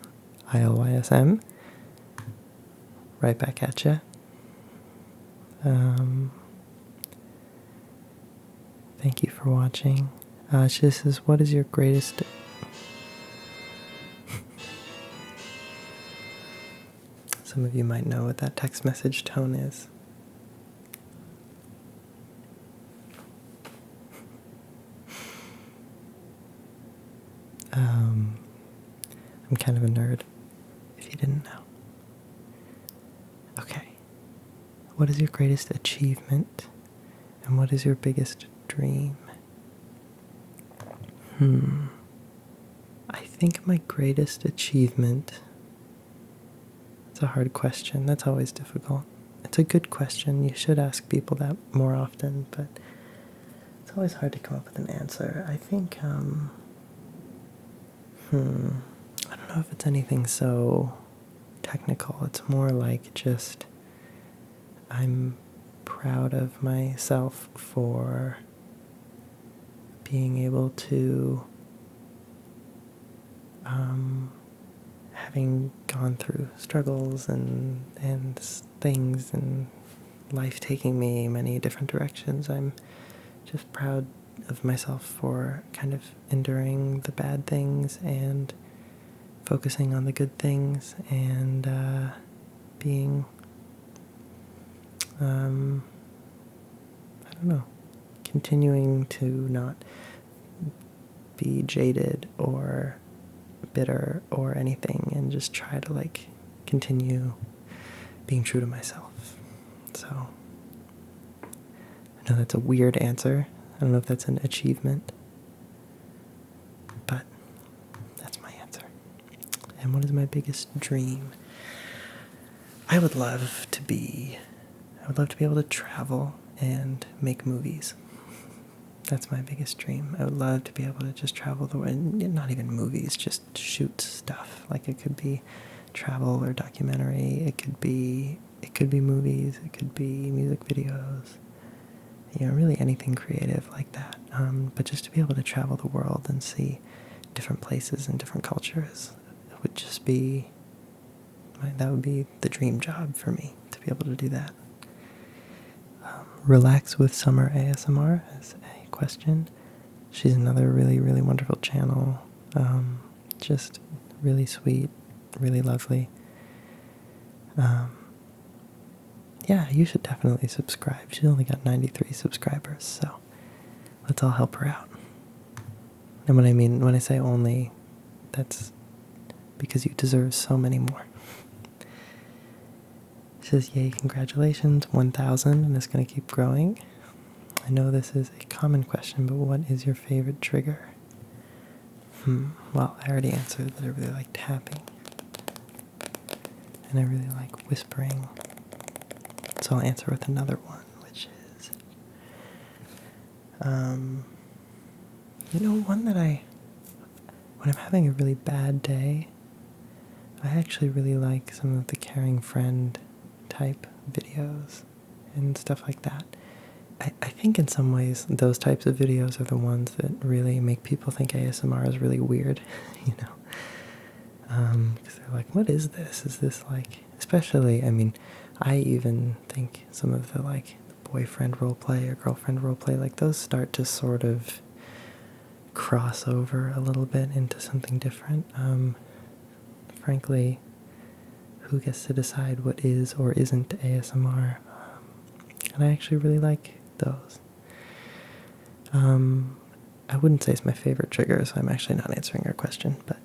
ILYSM. Right back at ya. Thank you for watching. She says, what is your greatest... Some of you might know what that text message tone is. I'm kind of a nerd, if you didn't know. Okay. What is your greatest achievement? And what is your biggest dream? I think my greatest achievement... It's a hard question. That's always difficult. It's a good question. You should ask people that more often, but it's always hard to come up with an answer. I think, I don't know if it's anything so technical. It's more like just I'm proud of myself for being able to, having gone through struggles and things and life taking me many different directions. I'm just proud of myself for kind of enduring the bad things and focusing on the good things and being, I don't know, continuing to not be jaded or bitter or anything, and just try to like continue being true to myself. So I know that's a weird answer. I don't know if that's an achievement, but that's my answer. And what is my biggest dream? I would love to be able to travel and make movies. That's my biggest dream. I would love to be able to just travel the world, and not even movies, just shoot stuff. Like it could be travel or documentary. It could be movies. It could be music videos. You know, really anything creative like that. But just to be able to travel the world and see different places and different cultures, it would just be, that would be the dream job for me, to be able to do that. Relax with Summer ASMR is a question. She's another really, really wonderful channel. Just really sweet, really lovely. Yeah, you should definitely subscribe. She's only got 93 subscribers, so let's all help her out. And when I say only, that's because you deserve so many more. She says, yay, congratulations, 1,000, and it's going to keep growing. I know this is a common question, but what is your favorite trigger? Well, I already answered that I really like tapping. And I really like whispering. So I'll answer with another one, which is, one that when I'm having a really bad day, I actually really like some of the caring friend type videos and stuff like that. I think in some ways those types of videos are the ones that really make people think ASMR is really weird, you know? Because they're like, what is this? Is this like, especially, I mean, I even think some of the like boyfriend roleplay or girlfriend roleplay, like those start to sort of cross over a little bit into something different. Frankly, who gets to decide what is or isn't ASMR? And I actually really like those. I wouldn't say it's my favorite trigger, so I'm actually not answering your question, but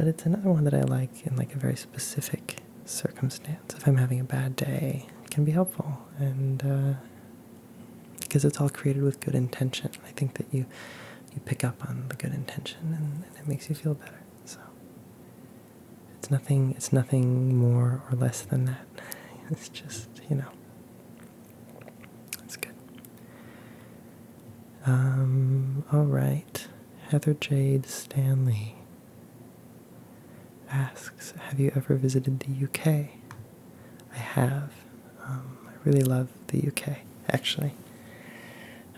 it's another one that I like in like a very specific circumstance. If I'm having a bad day, it can be helpful, and because it's all created with good intention. I think that you pick up on the good intention, and it makes you feel better. So it's It's nothing more or less than that. It's just, it's good. All right. Heather Jade Stanley asks, have you ever visited the UK? I have. I really love the UK, actually.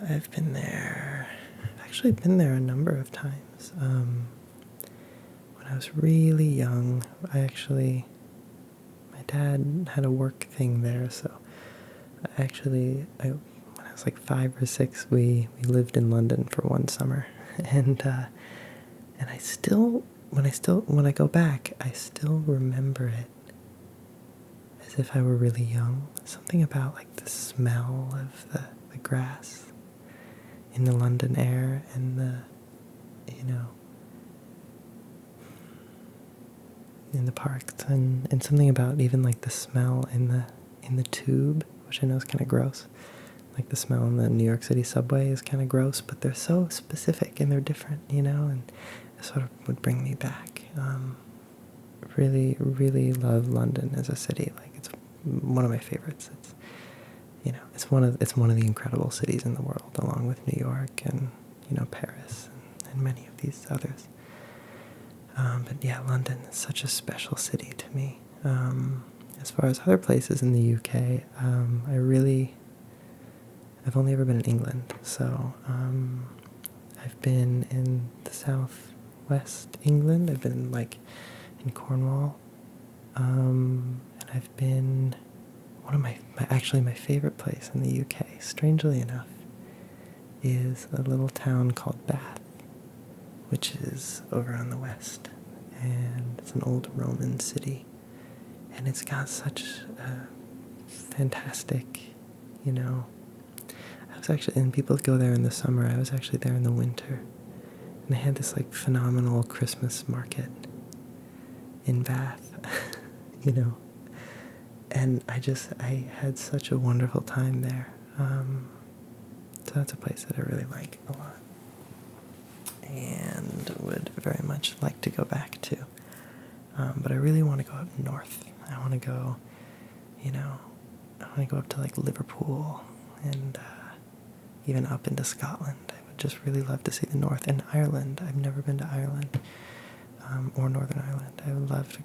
I've actually been there a number of times. When I was really young, my dad had a work thing there, so when I was like 5 or 6, we lived in London for one summer, and when I go back, I still remember it as if I were really young. Something about like the smell of the grass in the London air, and in the parks, and something about even like the smell in the tube, which I know is kind of gross. Like the smell in the New York City subway is kind of gross, but they're so specific and they're different, and it sort of would bring me back. Really, really love London as a city. Like, it's one of my favorites. It's one of the incredible cities in the world, along with New York and Paris and many of these others. But yeah, London is such a special city to me. As far as other places in the UK, I've only ever been in England, so I've been in the southwest England. I've been in Cornwall, and I've been one of my favorite place in the UK, strangely enough, is a little town called Bath, which is over on the west, and it's an old Roman city, and it's got such a fantastic, and people go there in the summer. I was actually there in the winter, and they had this phenomenal Christmas market in Bath, and I had such a wonderful time there. So that's a place that I really like a lot, and would very much like to go back to. But I really want to go up north. I want to go, up to Liverpool and even up into Scotland. I would just really love to see the north, and Ireland. I've never been to Ireland, or Northern Ireland. I would love to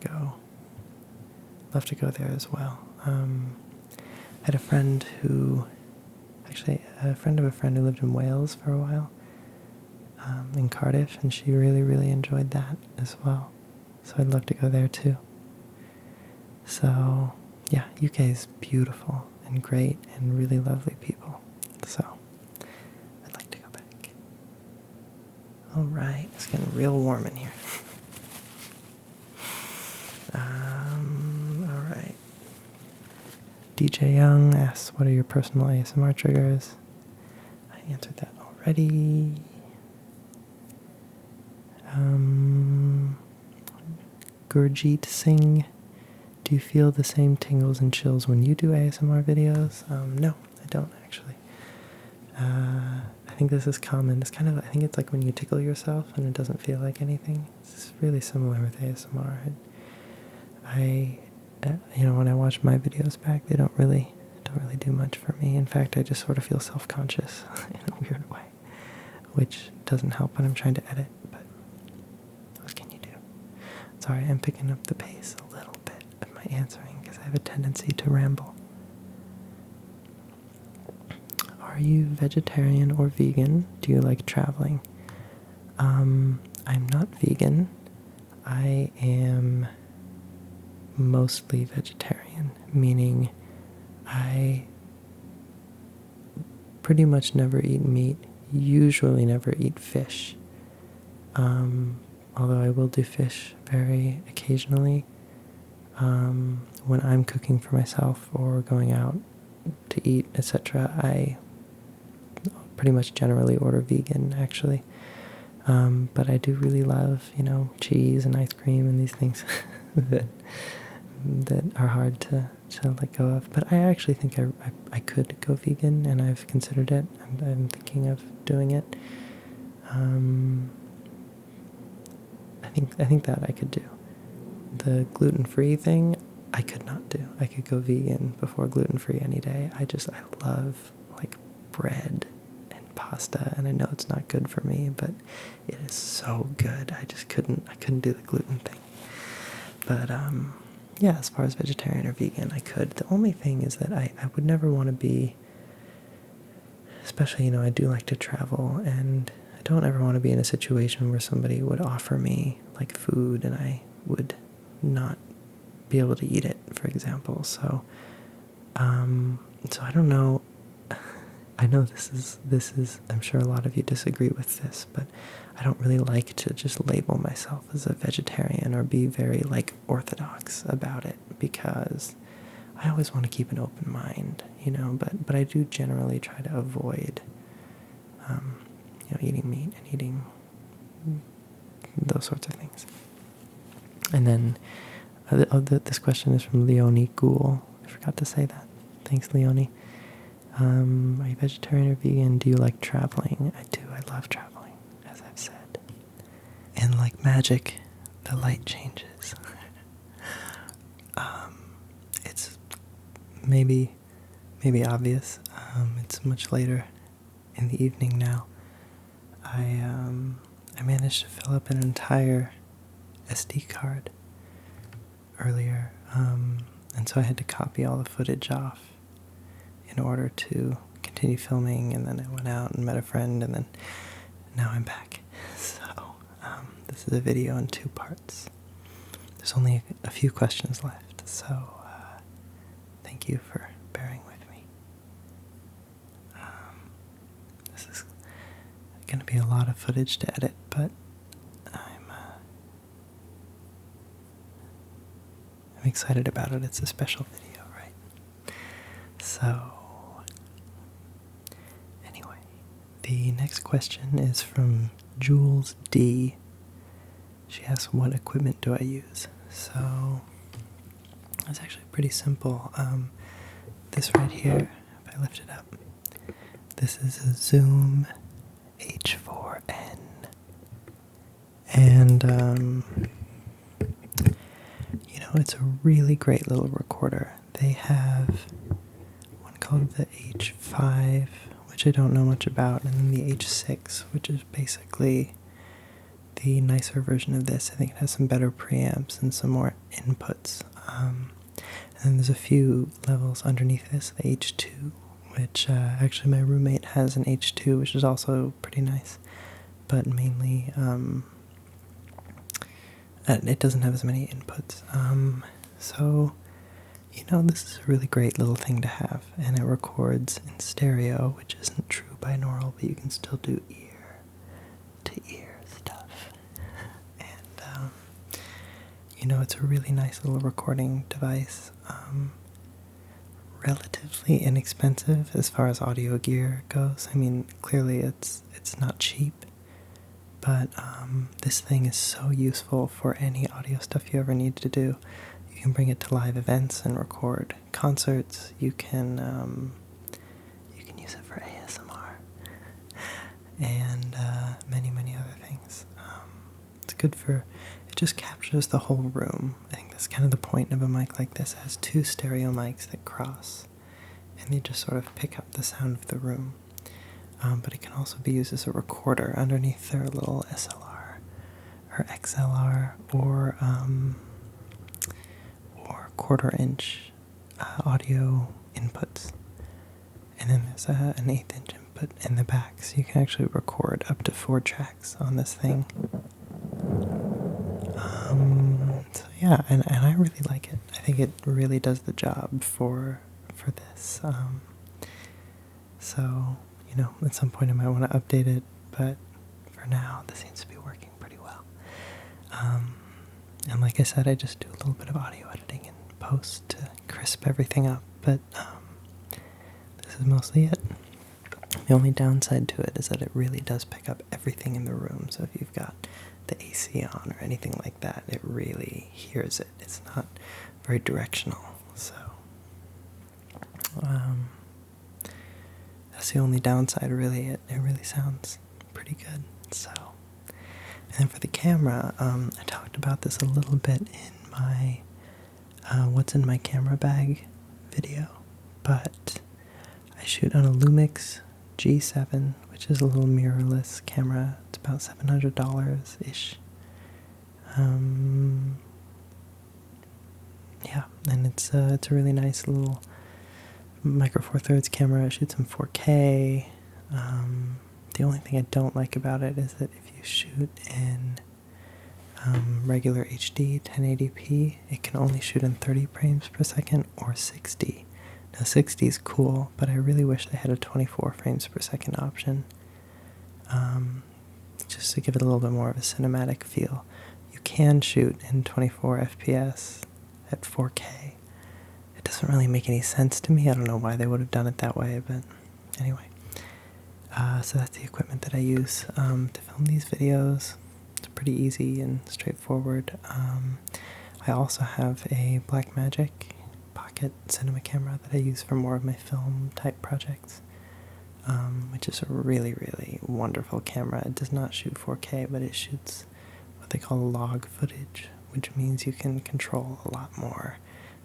go there as well. I had a friend of a friend who lived in Wales for a while, in Cardiff, and she really, really enjoyed that as well. So I'd love to go there too. So yeah, UK is beautiful and great and really lovely people. So I'd like to go back. All right, it's getting real warm in here. All right. DJ Young asks, what are your personal ASMR triggers? I answered that already. Gurjeet Singh, do you feel the same tingles and chills when you do ASMR videos? No, I don't actually. I think this is common. I think it's like when you tickle yourself and it doesn't feel like anything. It's really similar with ASMR. When I watch my videos back, they don't really do much for me. In fact, I just sort of feel self-conscious in a weird way, which doesn't help when I'm trying to edit, but what can you do? Sorry, I'm picking up the pace a little bit of my answering because I have a tendency to ramble. Are you vegetarian or vegan? Do you like traveling? I'm not vegan. I am mostly vegetarian, meaning I pretty much never eat meat, usually never eat fish. Although I will do fish very occasionally. When I'm cooking for myself or going out to eat, etc., I pretty much generally order vegan, actually. But I do really love, cheese and ice cream and these things that are hard to let go of. But I actually think I could go vegan, and I've considered it, and I'm thinking of doing it. I think that I could do. The gluten-free thing, I could not do. I could go vegan before gluten-free any day. I love, like, bread and pasta, and I know it's not good for me, but it is so good. I couldn't do the gluten thing. But, yeah, as far as vegetarian or vegan, I could. The only thing is that I would never want to be, especially, I do like to travel, and I don't ever want to be in a situation where somebody would offer me, like, food, and I would not be able to eat it, for example. So I don't know. I know this is, I'm sure a lot of you disagree with this, but I don't really like to just label myself as a vegetarian or be very, like, orthodox about it, because I always want to keep an open mind, but I do generally try to avoid, eating meat and eating those sorts of things. And then this question is from Leonie Ghoul. I forgot to say that. Thanks, Leonie. Are you vegetarian or vegan? Do you like traveling? I do. I love traveling, as I've said. And like magic, the light changes. It's maybe obvious. It's much later in the evening now. I managed to fill up an entire SD card earlier, and so I had to copy all the footage off in order to continue filming, and then I went out and met a friend, and then now I'm back. So this is a video in 2 parts. There's only a few questions left, so thank you for bearing with me. This is going to be a lot of footage to edit, but I'm excited about it. It's a special video, right? So anyway, the next question is from Jules D. She asks, what equipment do I use? So it's actually pretty simple. This right here, if I lift it up, this is a Zoom H4n. And it's a really great little recorder. They have one called the H5, which I don't know much about, and then the H6, which is basically the nicer version of this. I think it has some better preamps and some more inputs. And then there's a few levels underneath this, the H2, which actually my roommate has an H2, which is also pretty nice, but mainly it doesn't have as many inputs. So, this is a really great little thing to have, and it records in stereo, which isn't true binaural, but you can still do ear-to-ear stuff. And, it's a really nice little recording device. Relatively inexpensive as far as audio gear goes. I mean, clearly it's not cheap, but this thing is so useful for any audio stuff you ever need to do. You can bring it to live events and record concerts. You can use it for ASMR and many other things. It's good for, it just captures the whole room. I think that's kind of the point of a mic like this. It has 2 stereo mics that cross, and they just sort of pick up the sound of the room. But it can also be used as a recorder underneath their little SLR or XLR or 1/4-inch audio inputs. And then there's an 1/8 inch input in the back, so you can actually record up to 4 tracks on this thing. So yeah, and I really like it. I think it really does the job for this. So, at some point I might want to update it, but for now, this seems to be working pretty well. And like I said, I just do a little bit of audio editing in post to crisp everything up, but this is mostly it. The only downside to it is that it really does pick up everything in the room, so if you've got the AC on or anything like that, it really hears it. It's not very directional, so that's the only downside, really. It really sounds pretty good. So, and then for the camera, I talked about this a little bit in my what's in my camera bag video, but I shoot on a Lumix G7, which is a little mirrorless camera. It's about $700-ish. Yeah, and it's a really nice little micro four thirds camera. It shoots in 4K. The only thing I don't like about it is that if you shoot in regular HD 1080p, it can only shoot in 30 frames per second or 60. Now 60 is cool, but I really wish they had a 24 frames per second option, just to give it a little bit more of a cinematic feel. You can shoot in 24 FPS at 4K. It doesn't really make any sense to me. I don't know why they would have done it that way, but anyway. So that's the equipment that I use to film these videos. It's pretty easy and straightforward. I also have a Blackmagic pocket cinema camera that I use for more of my film type projects, which is a really, really wonderful camera. It does not shoot 4K, but it shoots what they call log footage, which means you can control a lot more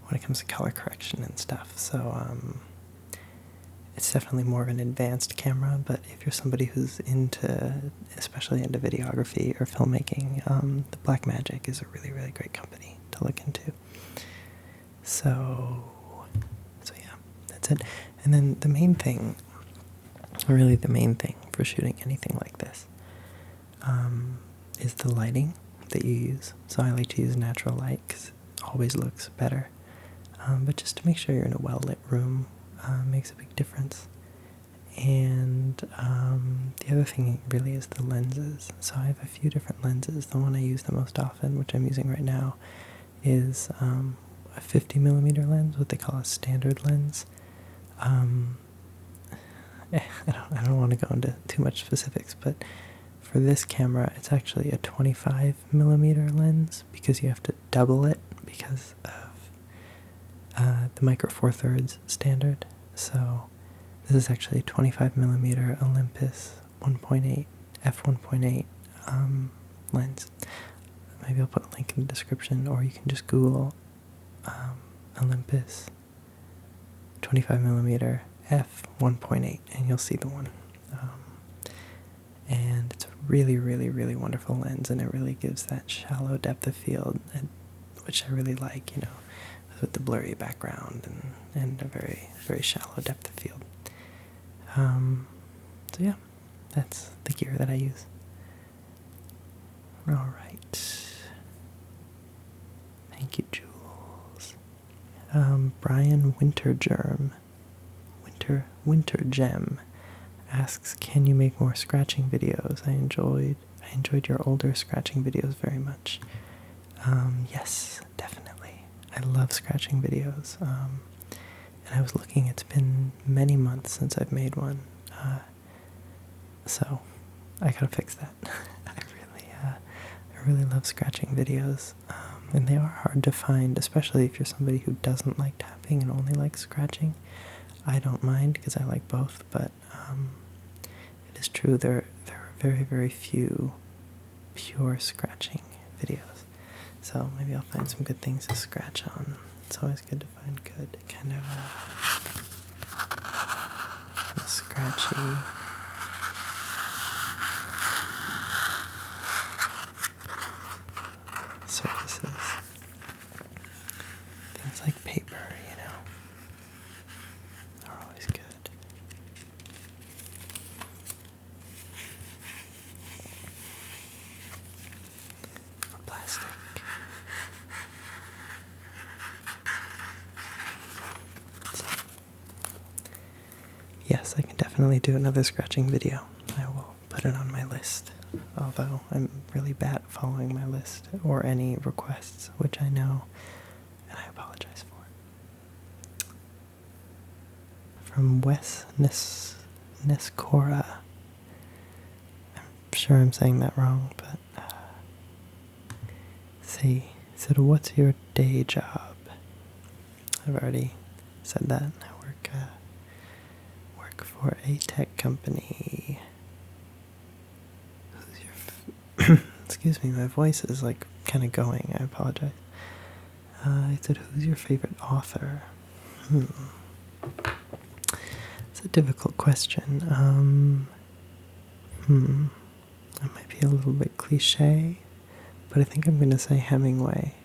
when it comes to color correction and stuff. So it's definitely more of an advanced camera, but if you're somebody who's especially into videography or filmmaking, the Blackmagic is a really, really great company to look into. So yeah, that's it. And then the main thing for shooting anything like this, is the lighting that you use. So I like to use natural light because it always looks better. But just to make sure you're in a well-lit room makes a big difference. And the other thing really is the lenses. So I have a few different lenses. The one I use the most often, which I'm using right now, is a 50mm lens, what they call a standard lens. I don't want to go into too much specifics, but for this camera, it's actually a 25mm lens because you have to double it because of the micro four thirds standard. So this is actually a 25mm Olympus 1.8 f1.8 lens. Maybe I'll put a link in the description, or you can just Google Olympus 25mm f1.8 and you'll see the one. And it's a really, really, really wonderful lens, and it really gives that shallow depth of field, which I really like, with the blurry background and a very, very shallow depth of field. So yeah, that's the gear that I use. Alright. Thank you, Jules. Brian Wintergem asks, can you make more scratching videos? I enjoyed your older scratching videos very much. Yes, definitely. I love scratching videos. And I was looking, it's been many months since I've made one. So I gotta fix that. I really love scratching videos. And they are hard to find, especially if you're somebody who doesn't like tapping and only likes scratching. I don't mind because I like both, but it is true there are very, very few pure scratching videos. So maybe I'll find some good things to scratch on. It's always good to find good kind of scratchy surfaces. Things like paper, are always good. Or plastic. So, yes, I can definitely do another scratching video. I will put it on my list. Although I'm really bad at following my list or any requests, which I know, and I apologize for. From Wes Nescora. I'm sure I'm saying that wrong, but said, what's your day job? I've already said that. I work for a tech company. Excuse me, my voice is kind of going. I apologize. It said, who's your favorite author? It's a difficult question. That might be a little bit cliche, but I think I'm going to say Hemingway,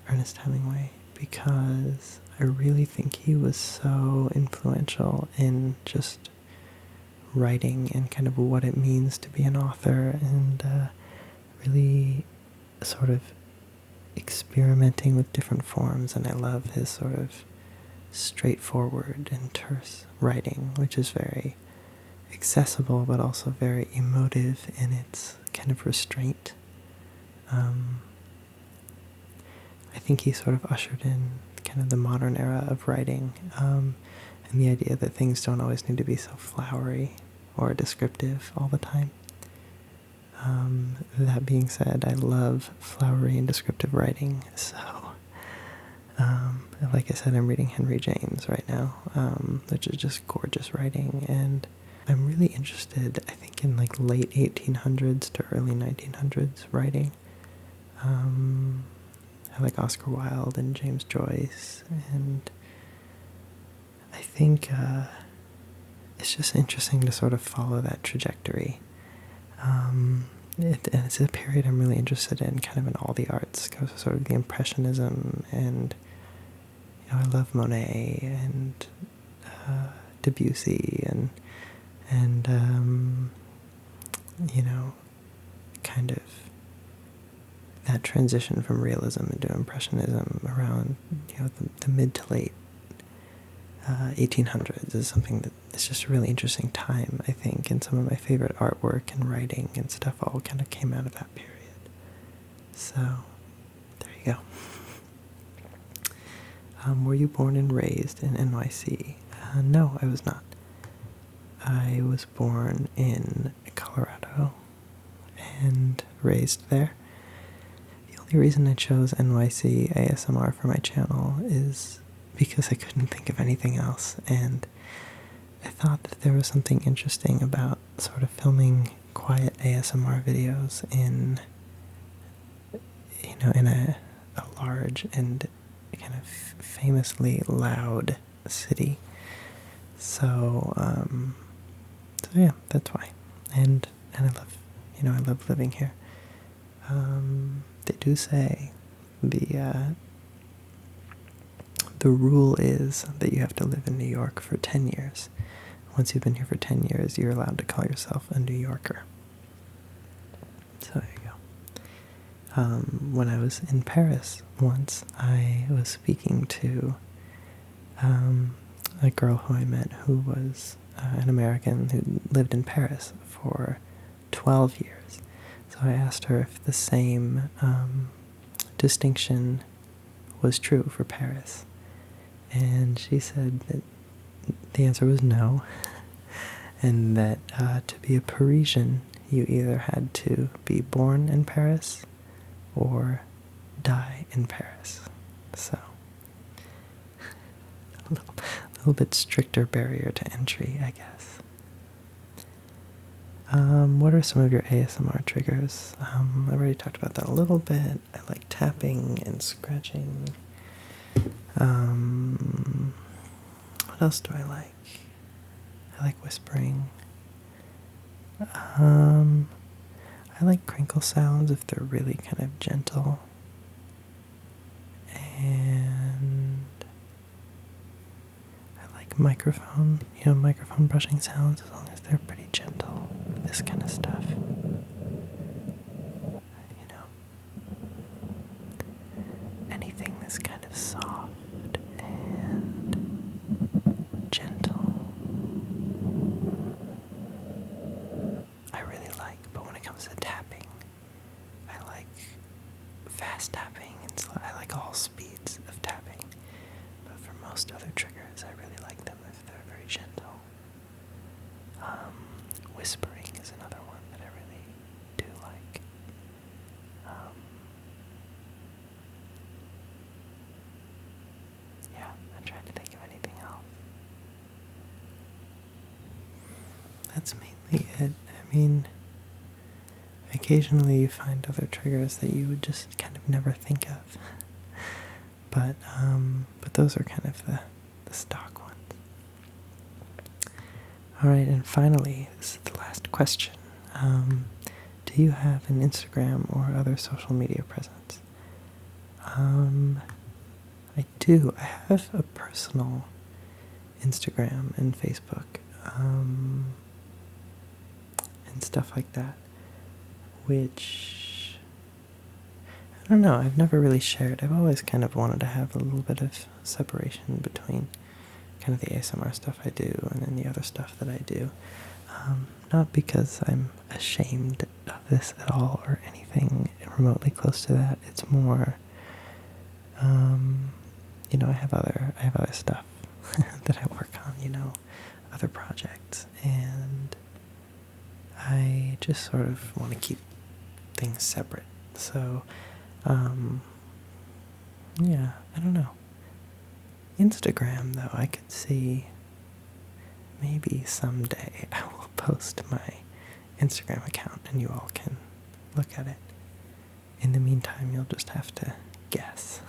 Ernest Hemingway, because I really think he was so influential in just writing and kind of what it means to be an author, and really sort of experimenting with different forms. And I love his sort of straightforward and terse writing, which is very accessible but also very emotive in its kind of restraint. I think he sort of ushered in kind of the modern era of writing, and the idea that things don't always need to be so flowery or descriptive all the time. That being said, I love flowery and descriptive writing, so like I said, I'm reading Henry James right now, which is just gorgeous writing, and I'm really interested, I think, in like late 1800s to early 1900s writing. I like Oscar Wilde and James Joyce, and I think it's just interesting to sort of follow that trajectory. It's a period I'm really interested in, kind of in all the arts, sort of the Impressionism, and I love Monet and Debussy, and kind of that transition from realism into Impressionism around the mid to late 1800s is something that is just a really interesting time, I think, and some of my favorite artwork and writing and stuff all kind of came out of that period. So, there you go. Were you born and raised in NYC? No, I was not. I was born in Colorado and raised there. The only reason I chose NYC ASMR for my channel is because I couldn't think of anything else, and I thought that there was something interesting about sort of filming quiet ASMR videos in a large and kind of famously loud city. So yeah, that's why. And I love, I love living here. They do say the rule is that you have to live in New York for 10 years. Once you've been here for 10 years, you're allowed to call yourself a New Yorker. So there you go. When I was in Paris once, I was speaking to a girl who I met who was an American who lived in Paris for 12 years. So I asked her if the same distinction was true for Paris. And she said that the answer was no, and that to be a Parisian, you either had to be born in Paris or die in Paris. So, a little bit stricter barrier to entry, I guess. What are some of your ASMR triggers? I already talked about that a little bit. I like tapping and scratching. What else do I like? I like whispering. I like crinkle sounds if they're really kind of gentle. And I like microphone brushing sounds as long as they're pretty gentle. This kind of stuff. Anything that's kind of soft and gentle, I really like. But when it comes to tapping, I like fast tapping, and I like all speeds of tapping. But for most other triggers, I really like them if they're very gentle. Whispering is another one that I really do like. Yeah, I'm trying to think of anything else. That's mainly it. I mean, occasionally you find other triggers that you would just kind of never think of. But those are kind of the stock ones. All right, and finally, this is the last question. Do you have an Instagram or other social media presence? I do. I have a personal Instagram and Facebook, and stuff like that, which, I don't know, I've never really shared. I've always kind of wanted to have a little bit of separation between kind of the ASMR stuff I do and then the other stuff that I do. Not because I'm ashamed of this at all or anything remotely close to that. It's more, I have other stuff that I work on, other projects, and I just sort of want to keep things separate. So, yeah, I don't know. Instagram, though, I could see maybe someday I will post my Instagram account and you all can look at it. In the meantime, you'll just have to guess.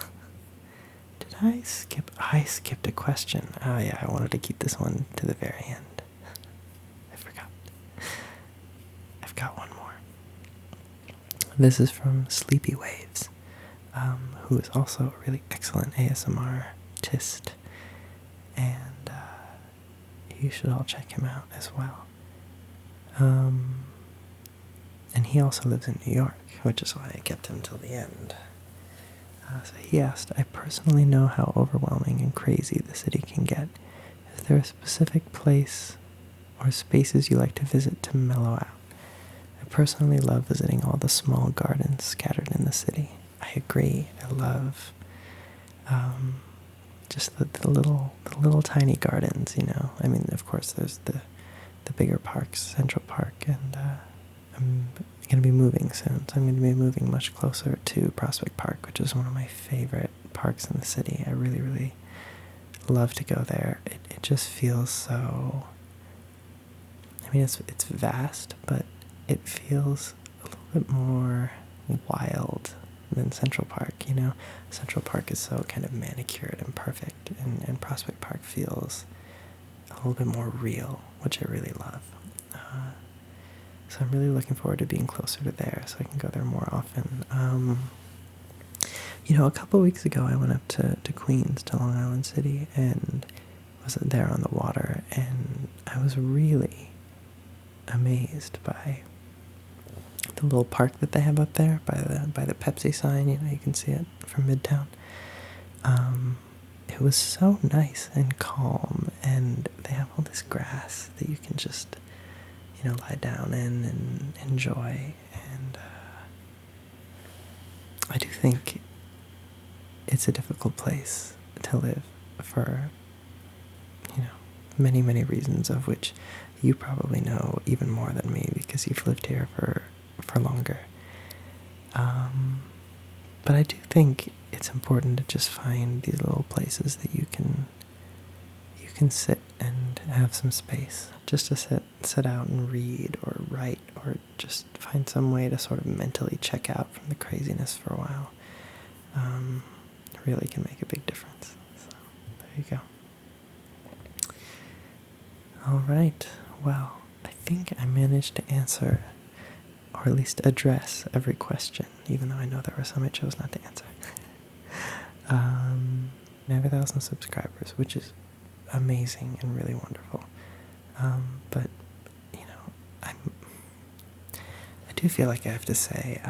Did I skip? I skipped a question. Oh yeah, I wanted to keep this one to the very end. I forgot. I've got one more. This is from Sleepy Waves, who is also a really excellent ASMR artist, and you should all check him out as well. And he also lives in New York, which is why I kept him till the end. So he asked, I personally know how overwhelming and crazy the city can get. Is there a specific place or spaces you like to visit to mellow out? I personally love visiting all the small gardens scattered in the city. I agree. I love just the little tiny gardens, I mean, of course, there's the bigger parks, Central Park, and I'm going to be moving soon, so I'm going to be moving much closer to Prospect Park, which is one of my favorite parks in the city. I really, really love to go there. It just feels so, I mean, it's vast, but it feels a little bit more wild than Central Park, Central Park is so kind of manicured and perfect, and Prospect Park feels a little bit more real, which I really love. So I'm really looking forward to being closer to there so I can go there more often. A couple weeks ago I went up to Queens, to Long Island City, and was there on the water, and I was really amazed by the little park that they have up there by the Pepsi sign. You can see it from Midtown. It was so nice and calm, and they have all this grass that you can just lie down in and enjoy. And I do think it's a difficult place to live for many, many reasons, of which you probably know even more than me because you've lived here for longer. But I do think it's important to just find these little places that you can sit and have some space, just to sit out and read or write, or just find some way to sort of mentally check out from the craziness for a while. Really can make a big difference. So there you go. All right. Well, I think I managed to answer, or at least address, every question, even though I know there were some I chose not to answer. I have 1,000 subscribers, which is amazing and really wonderful. But I do feel like I have to say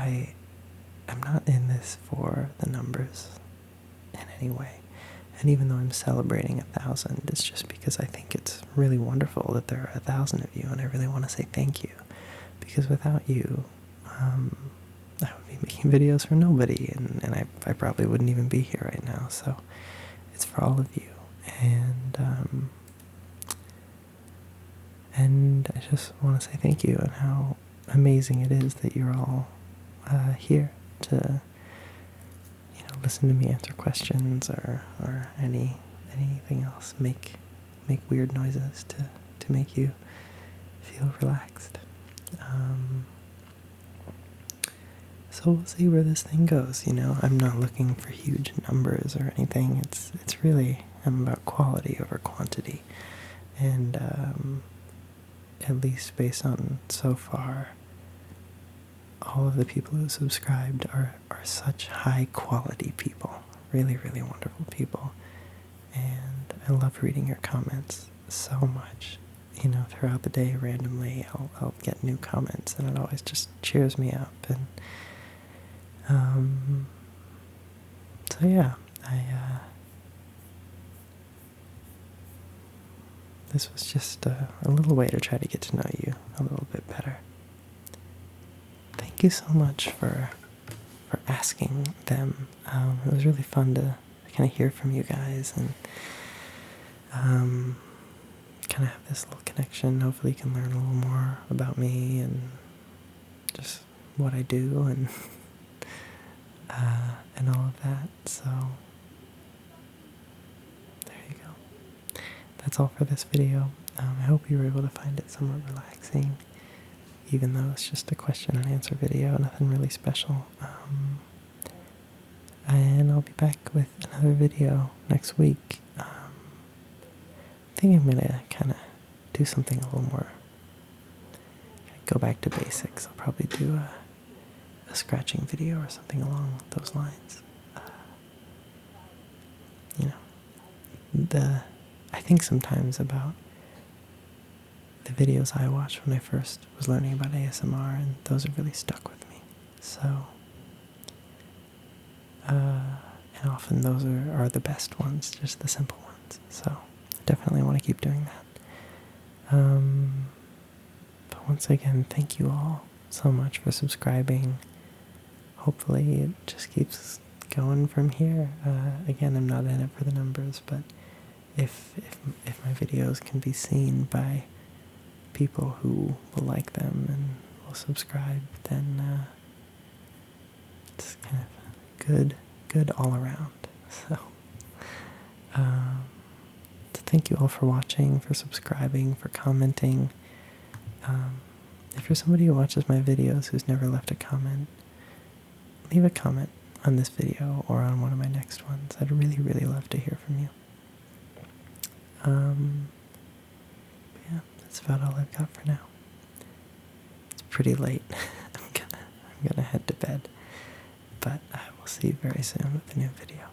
I'm not in this for the numbers in any way. And even though I'm celebrating 1,000, it's just because I think it's really wonderful that there are 1,000 of you, and I really want to say thank you. Because without you, I would be making videos for nobody, and I probably wouldn't even be here right now. So it's for all of you, and I just want to say thank you, and how amazing it is that you're all here to listen to me answer questions, or anything else, make weird noises to make you feel relaxed. So we'll see where this thing goes, you know. I'm not looking for huge numbers or anything. It's really, I'm about quality over quantity. And at least based on so far, all of the people who subscribed are such high quality people. Really, really wonderful people. And I love reading your comments so much. You know, throughout the day, randomly, I'll get new comments, and it always just cheers me up. And so yeah, this was just a little way to try to get to know you a little bit better. Thank you so much for asking them. It was really fun to kind of hear from you guys, and kind of have this little connection. Hopefully you can learn a little more about me and just what I do and all of that. So there you go. That's all for this video. I hope you were able to find it somewhat relaxing, even though it's just a question and answer video, nothing really special. And I'll be back with another video next week. I think I'm gonna kind of do something a little more, go back to basics. I'll probably do a scratching video or something along those lines. You know, I think sometimes about the videos I watched when I first was learning about ASMR, and those have really stuck with me. So, and often those are the best ones, just the simple ones. So, I definitely want to keep doing that. But once again, thank you all so much for subscribing. Hopefully it just keeps going from here. Again, I'm not in it for the numbers, but if my videos can be seen by people who will like them and will subscribe, then it's kind of good all around. So, so thank you all for watching, for subscribing, for commenting. If you're somebody who watches my videos who's never left a comment, leave a comment on this video or on one of my next ones. I'd really, really love to hear from you. Yeah, that's about all I've got for now. It's pretty late. I'm gonna head to bed. But I will see you very soon with a new video.